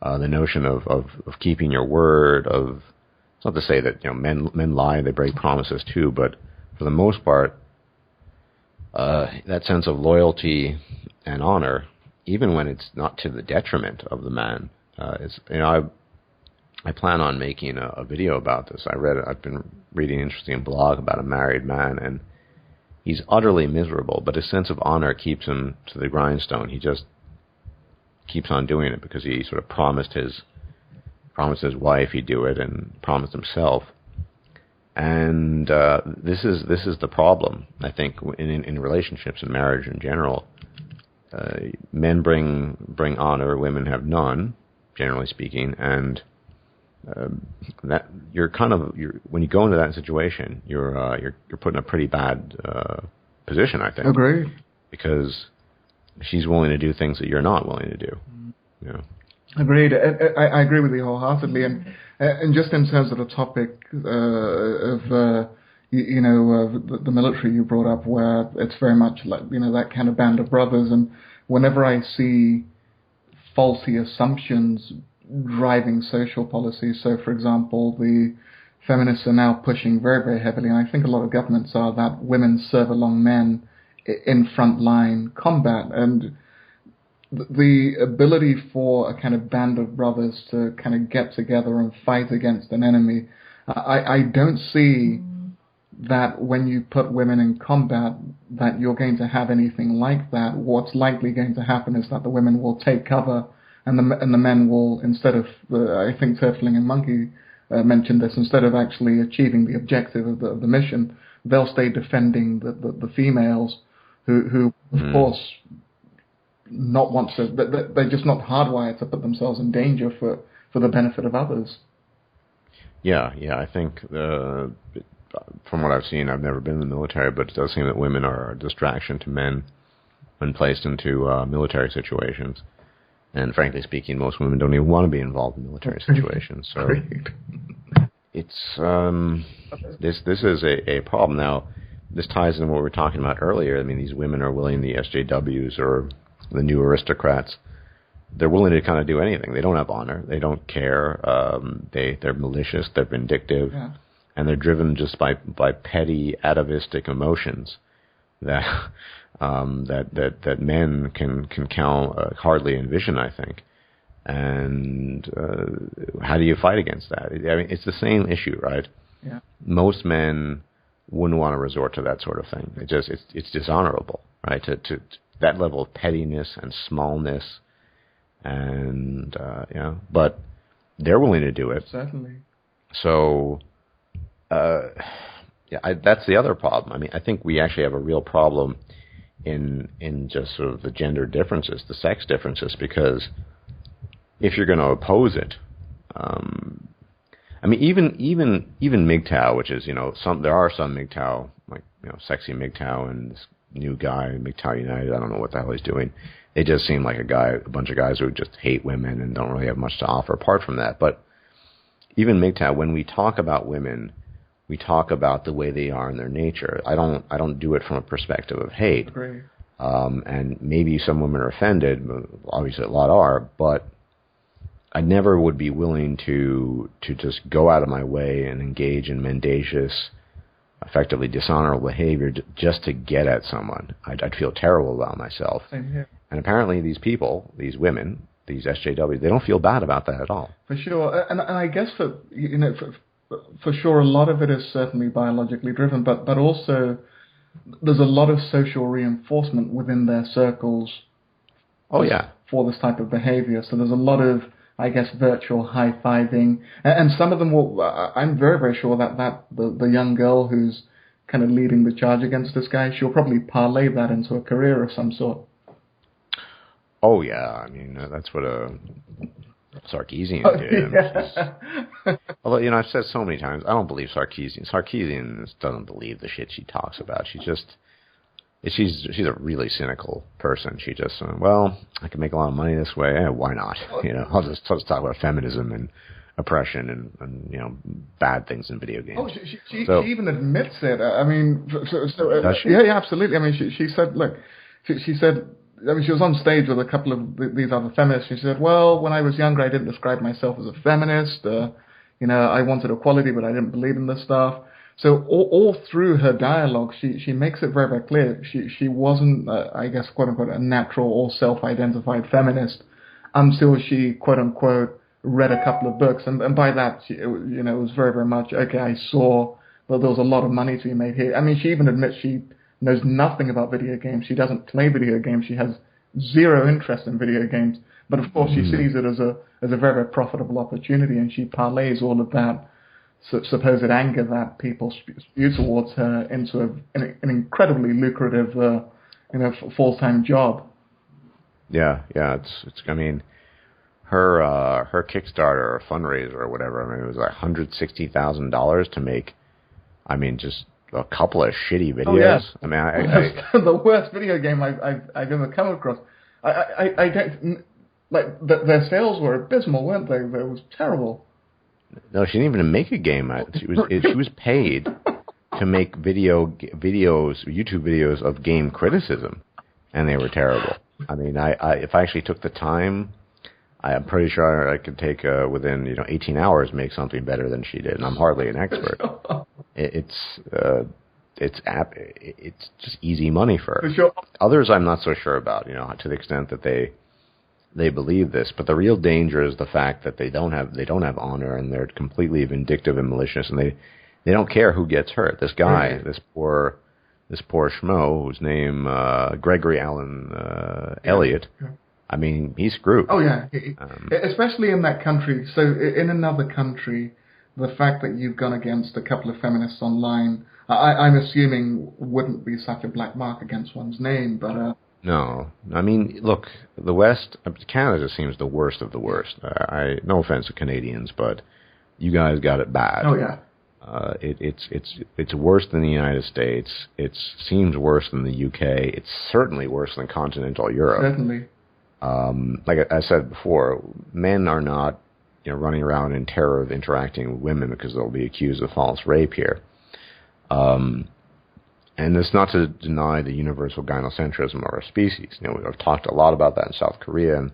the notion of keeping your word, it's not to say that men lie, they break promises too, but for the most part, that sense of loyalty and honor, even when it's not to the detriment of the man, is I plan on making a video about this. I've been reading an interesting blog about a married man, and he's utterly miserable, but his sense of honor keeps him to the grindstone. He just keeps on doing it because he sort of promised his wife he'd do it and promised himself. And this is the problem, I think, in relationships and marriage in general. Men bring honor, women have none, generally speaking, and that when you go into that situation, you're put in a pretty bad position, I think. Agreed. Because she's willing to do things that you're not willing to do. Yeah. Agreed. I agree with you wholeheartedly, and just in terms of the topic of the military you brought up, where it's very much like that kind of band of brothers, and whenever I see faulty assumptions driving social policy, so for example, the feminists are now pushing very, very heavily, and I think a lot of governments are, that women serve along men in frontline combat, and the ability for a kind of band of brothers to kind of get together and fight against an enemy, I don't see that when you put women in combat that you're going to have anything like that. What's likely going to happen is that the women will take cover and the men will, instead of, I think Turtling and Monkey mentioned this, instead of actually achieving the objective of the mission, they'll stay defending the females who of course, not want to, they're just not hardwired to put themselves in danger for the benefit of others. Yeah, I think from what I've seen, I've never been in the military, but it does seem that women are a distraction to men when placed into military situations. And frankly speaking, most women don't even want to be involved in military situations. So it's this is a problem. Now, this ties into what we were talking about earlier. I mean, these women are willing, the SJWs or the new aristocrats, they're willing to kind of do anything. They don't have honor. They don't care. They're malicious. They're vindictive. Yeah. And they're driven just by petty atavistic emotions that that men can hardly envision, I think. And how do you fight against that? I mean, it's the same issue, right? Yeah. Most men wouldn't want to resort to that sort of thing. It's dishonorable, right? To that level of pettiness and smallness, and but they're willing to do it. Certainly. So, that's the other problem. I mean, I think we actually have a real problem in just sort of the gender differences, the sex differences, because if you're going to oppose it, I mean, even MGTOW, which is there are some MGTOW, like sexy MGTOW and this new guy MGTOW United. I don't know what the hell he's doing. They just seem like a bunch of guys who just hate women and don't really have much to offer apart from that. But even MGTOW, when we talk about women, we talk about the way they are in their nature. I don't do it from a perspective of hate. Agree. And maybe some women are offended. Obviously, a lot are, but I never would be willing to just go out of my way and engage in mendacious, effectively dishonorable behavior just to get at someone. I'd feel terrible about myself. Same here. And apparently these people, these women, these SJWs, they don't feel bad about that at all. For sure, and I guess for sure, a lot of it is certainly biologically driven, but also there's a lot of social reinforcement within their circles. Oh yeah, for this type of behavior. So there's a lot of, I guess, virtual high-fiving, and some of them will. I'm very, very sure that the young girl who's kind of leading the charge against this guy, she'll probably parlay that into a career of some sort. Oh yeah, I mean that's what a Sarkeesian did. Yeah. Although, I've said so many times, I don't believe Sarkeesian. Sarkeesian doesn't believe the shit she talks about. She's a really cynical person. She just, I can make a lot of money this way. Why not? I'll just talk about feminism and oppression and bad things in video games. Oh, she even admits it. I mean, does she? Yeah, absolutely. I mean, she said, look, she said, I mean, she was on stage with a couple of these other feminists. She said, well, when I was younger, I didn't describe myself as a feminist. I wanted equality, but I didn't believe in this stuff. So all through her dialogue, she makes it very, very clear she wasn't, I guess, quote unquote, a natural or self-identified feminist until she, quote unquote, read a couple of books, and by that, it was very, very much okay. I saw that there was a lot of money to be made here. I mean, she even admits she knows nothing about video games. She doesn't play video games. She has zero interest in video games. But of course, she sees it as a very, very profitable opportunity, and she parlays all of that supposed anger that people spew towards her into an incredibly lucrative, full-time job. Yeah. It's. I mean, her Kickstarter or fundraiser or whatever. I mean, it was like $160,000 to make. I mean, just a couple of shitty videos. Oh, yeah. I mean, I the worst video game I've ever come across. I don't like their sales were abysmal, weren't they? It was terrible. No, she didn't even make a game. She was paid to make YouTube videos of game criticism, and they were terrible. I mean, if I actually took the time, I'm pretty sure I could take within 18 hours make something better than she did, and I'm hardly an expert. It's just easy money for her. For sure. Others I'm not so sure about, to the extent that they believe this, but the real danger is the fact that they don't have honor, and they're completely vindictive and malicious, and they don't care who gets hurt. This guy, this poor schmo, whose name Gregory Allen Elliott. Yeah. I mean, he's screwed. Oh yeah, especially in that country. So in another country, the fact that you've gone against a couple of feminists online, I'm assuming wouldn't be such a black mark against one's name, but. No, I mean, look, the West, Canada seems the worst of the worst. No offense to Canadians, but you guys got it bad. Oh yeah. It's worse than the United States. It seems worse than the UK. It's certainly worse than continental Europe. Certainly. Like I said before, men are not running around in terror of interacting with women because they'll be accused of false rape here. And it's not to deny the universal gynocentrism of our species. We've talked a lot about that in South Korea,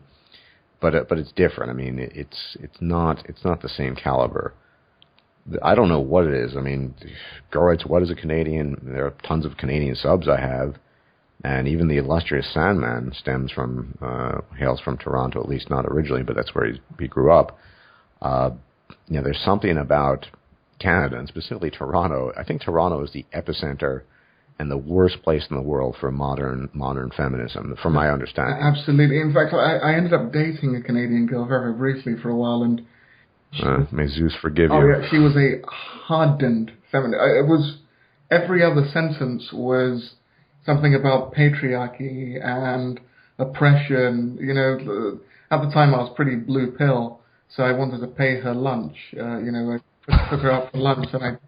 but it's different. I mean, it's not the same caliber. I don't know what it is. I mean, Goretz, what is a Canadian? There are tons of Canadian subs I have, and even the illustrious Sandman hails from Toronto, at least not originally, but that's where he grew up. There's something about Canada, and specifically Toronto. I think Toronto is the epicenter and the worst place in the world for modern feminism, from my understanding. Absolutely. In fact, I ended up dating a Canadian girl very briefly for a while, and may Zeus forgive you. Oh yeah, she was a hardened feminist. It was every other sentence was something about patriarchy and oppression. At the time I was pretty blue pill, so I wanted to pay her lunch. I took her out for lunch, and I.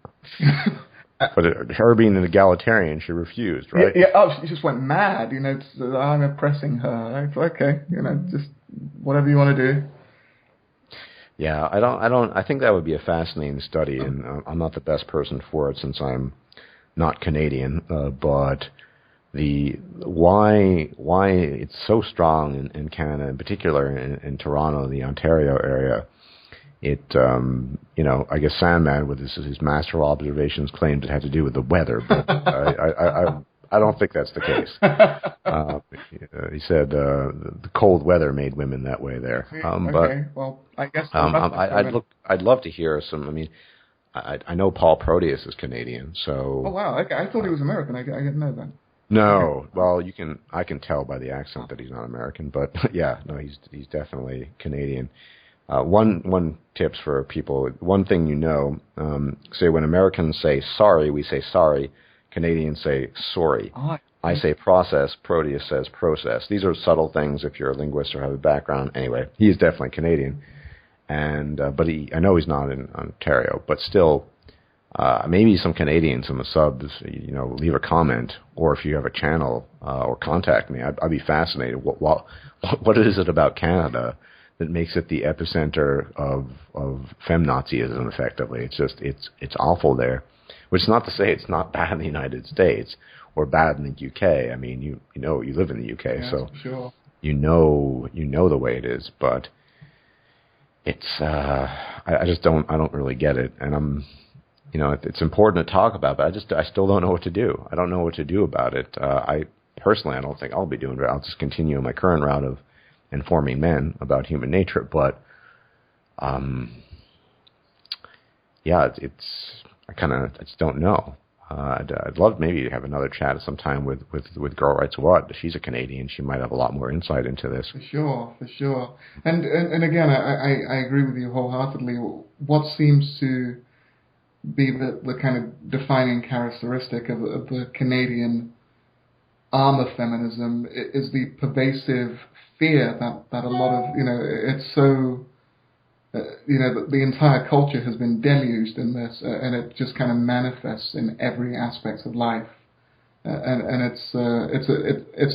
But her being an egalitarian, she refused, right? Yeah. Oh, she just went mad. I'm oppressing her. Okay, just whatever you want to do. Yeah, I think that would be a fascinating study, and I'm not the best person for it since I'm not Canadian. But why it's so strong in Canada, in particular in Toronto, the Ontario area. I guess Sandman, with his masterful observations, claimed it had to do with the weather. But I don't think that's the case. He said the cold weather made women that way there. Okay, well, I guess I'd love to hear some. I mean, I know Paul Proteus is Canadian, so. Oh wow, okay. I thought he was American. I didn't know that. No, well, I can tell by the accent that he's not American, but yeah, no, he's definitely Canadian. One tips for people. One thing say when Americans say sorry, we say sorry. Canadians say sorry. I say process. Proteus says process. These are subtle things if you're a linguist or have a background. Anyway, he is definitely Canadian, and but I know he's not in Ontario, but still. Maybe some Canadians in the subs, leave a comment, or if you have a channel, or contact me. I'd be fascinated. What is it about Canada that makes it the epicenter of feminazism? Effectively, it's awful there. Which is not to say it's not bad in the United States or bad in the UK. I mean, you live in the UK, yeah, so sure. you know the way it is. But it's I don't really get it, and it's important to talk about, but I still don't know what to do. I don't know what to do about it. I don't think I'll be doing it. I'll just continue my current route of informing men about human nature. But, I just don't know. I'd love maybe to have another chat at some time with Girl Writes What. She's a Canadian. She might have a lot more insight into this. For sure. And again, I agree with you wholeheartedly. What seems to be the kind of defining characteristic of the Canadian arm of feminism is the pervasive fear that a lot of, it's so, the entire culture has been deluged in this, and it just kind of manifests in every aspect of life. And it's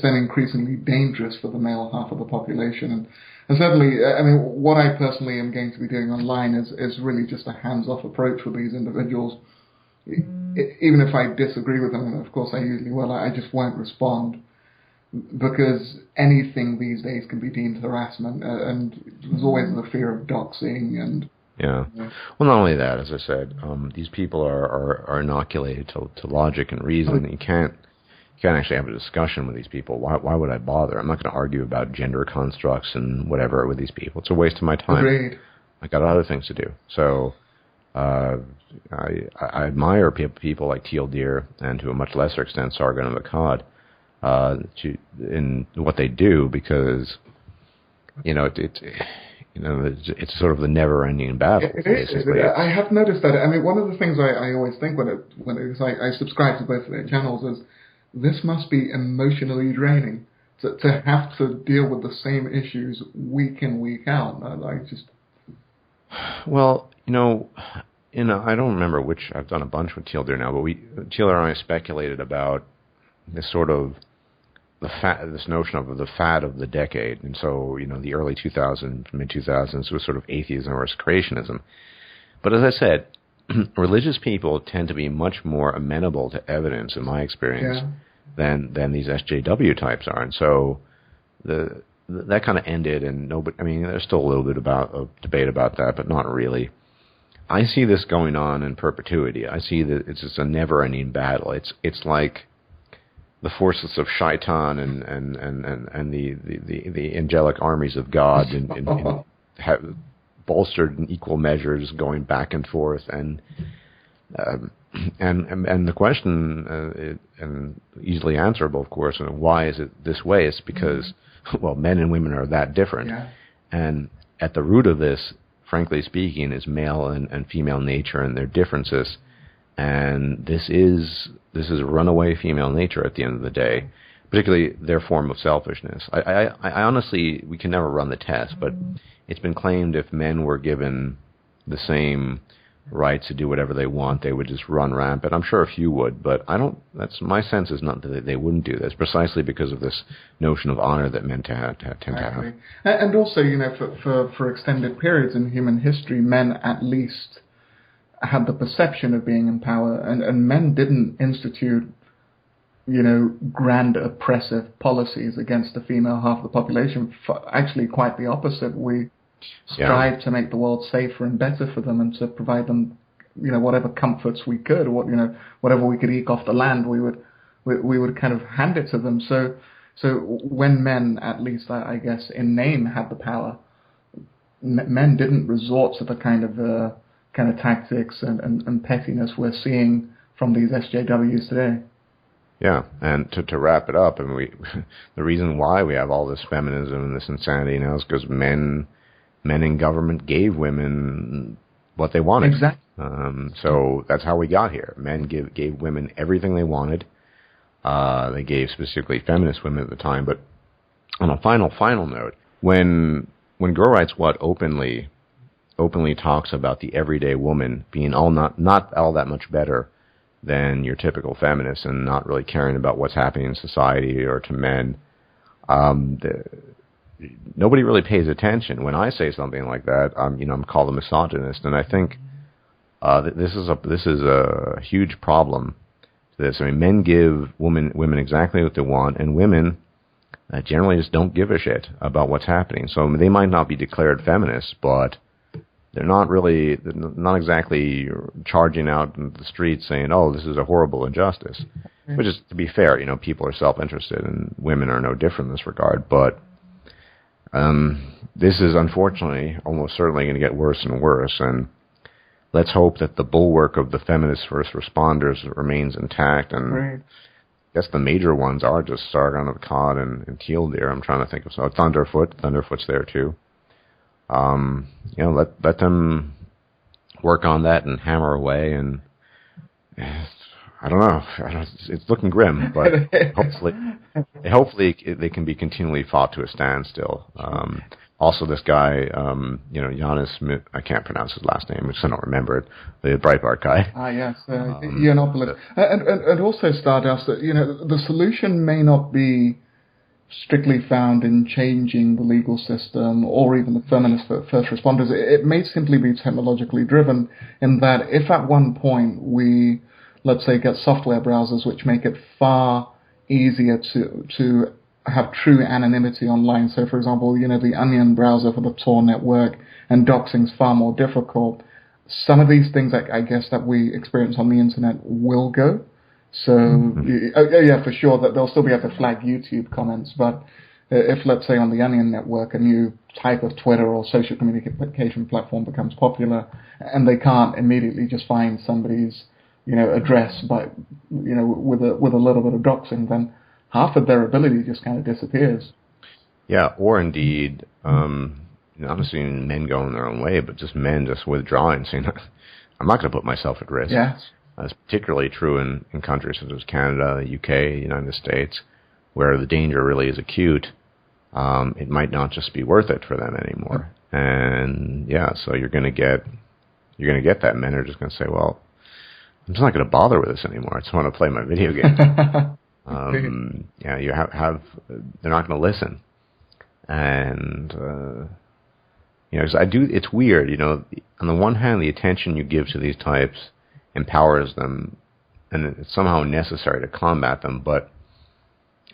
then increasingly dangerous for the male half of the population. And certainly, I mean, what I personally am going to be doing online is really just a hands-off approach with these individuals. Even if I disagree with them, and of course I usually will, I just won't respond, because anything these days can be deemed harassment, and there's always the fear of doxing and. Yeah. Well, not only that, as I said, these people are inoculated to logic and reason. You can't actually have a discussion with these people. Why would I bother? I'm not going to argue about gender constructs and whatever with these people. It's a waste of my time. Agreed. I got other things to do. So I admire people like Teal Deer and to a much lesser extent Sargon and Akkad in what they do, because it's sort of the never-ending battle. Basically. I have noticed that. I mean, one of the things I always think when I subscribe to both of their channels is this must be emotionally draining to have to deal with the same issues week in, week out. Well, I don't remember which. I've done a bunch with Teal Deer now, but Teal and I speculated about this sort of this notion of the fad of the decade. And so, the early 2000s, mid-2000s was sort of atheism versus creationism. But as I said, religious people tend to be much more amenable to evidence, in my experience, than these SJW types are. And so that kind of ended, and there's still a little bit of debate about that, but not really. I see this going on in perpetuity. I see that it's just a never-ending battle. It's like the forces of Shaitan and the angelic armies of God have bolstered in equal measures, going back and forth, and the question, and easily answerable, of course, and why is it this way? It's because men and women are that different, and at the root of this, frankly speaking, is male and female nature and their differences. And this is runaway female nature at the end of the day, particularly their form of selfishness. I honestly, we can never run the test, but it's been claimed if men were given the same rights to do whatever they want, they would just run rampant. I'm sure a few would, but that's my sense is not that they wouldn't do this, precisely because of this notion of honor that men tend to have. And also, for extended periods in human history, men at least had the perception of being in power, and men didn't institute, grand oppressive policies against the female half of the population. Actually, quite the opposite. We strive to make the world safer and better for them, and to provide them, whatever comforts we could, whatever we could eke off the land, we would we would kind of hand it to them. So when men, at least I guess in name, had the power, men didn't resort to the kind of tactics and pettiness we're seeing from these SJWs today. Yeah, and to wrap it up, the reason why we have all this feminism and this insanity now is because men in government gave women what they wanted. Exactly. So that's how we got here. Men gave women everything they wanted. They gave specifically feminist women at the time. But on a final note, when Girl Rights What openly talks about the everyday woman being not all that much better than your typical feminist and not really caring about what's happening in society or to men, nobody really pays attention. When I say something like that, I'm called a misogynist, and I think this is a huge problem. To this, I mean, men give women exactly what they want, and women generally just don't give a shit about what's happening. So they might not be declared feminists, but they're not exactly charging out in the streets saying, "Oh, this is a horrible injustice." Which is, to be fair, people are self-interested, and women are no different in this regard. But this is unfortunately almost certainly going to get worse and worse. And let's hope that the bulwark of the feminist first responders remains intact. And I guess the major ones are just Sargon of Akkad and Teal Deer. I'm trying to think of Thunderfoot's there too. Let them work on that and hammer away, and I don't know. It's looking grim, but hopefully they can be continually fought to a standstill. Also, this guy, Giannis, I can't pronounce his last name, because I don't remember it. The Breitbart guy. Yes, Yiannopoulos. And also, Stardust, the solution may not be strictly found in changing the legal system or even the feminist first responders. It may simply be technologically driven, in that if at one point we, let's say, get software browsers which make it far easier to have true anonymity online. So, for example, the Onion browser for the Tor network, and doxing's far more difficult. Some of these things, I guess, that we experience on the internet will go. So, for sure, that they'll still be able to flag YouTube comments. But if, let's say, on the Onion network, a new type of Twitter or social communication platform becomes popular, and they can't immediately just find somebody's, address by, with a little bit of doxing, then half of their ability just kind of disappears. Yeah, or indeed, I'm not seeing men going their own way, but just men just withdrawing, saying, I'm not going to put myself at risk. Yes. That's particularly true in countries such as Canada, the UK, the United States, where the danger really is acute. It might not just be worth it for them anymore. And so you're going to get that men are just going to say, well, I'm just not going to bother with this anymore. I just want to play my video game. You have they're not going to listen. And it's weird, on the one hand, the attention you give to these types empowers them, and it's somehow necessary to combat them. But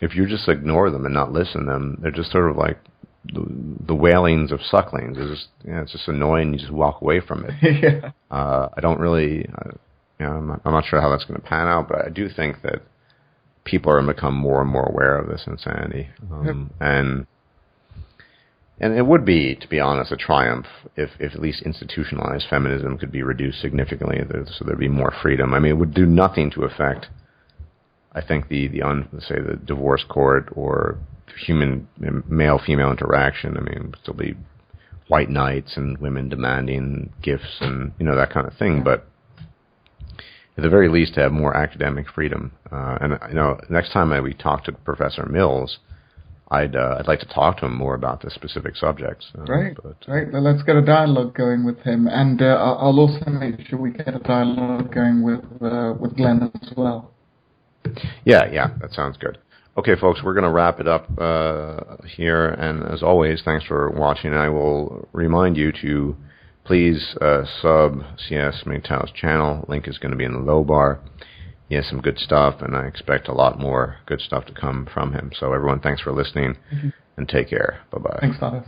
if you just ignore them and not listen to them, they're just sort of like the wailings of sucklings. It's just annoying. You just walk away from it. I don't really, I'm not sure how that's going to pan out, but I do think that people are going to become more and more aware of this insanity, and it would be, to be honest, a triumph if at least institutionalized feminism could be reduced significantly, so there'd be more freedom. I mean, it would do nothing to affect, I think, the divorce court or human male-female interaction. I mean, it would still be white knights and women demanding gifts and that kind of thing. But at the very least, to have more academic freedom. And next time we talk to Professor Mills, I'd like to talk to him more about this specific subjects. Right. Well, let's get a dialogue going with him, and I'll also make sure we get a dialogue going with Glenn as well. Yeah, that sounds good. Okay, folks, we're going to wrap it up here, and as always, thanks for watching. I will remind you to please sub CS MGTOW's channel. Link is going to be in the low bar. He has some good stuff, and I expect a lot more good stuff to come from him. So everyone, thanks for listening, and take care. Bye-bye. Thanks, Thomas.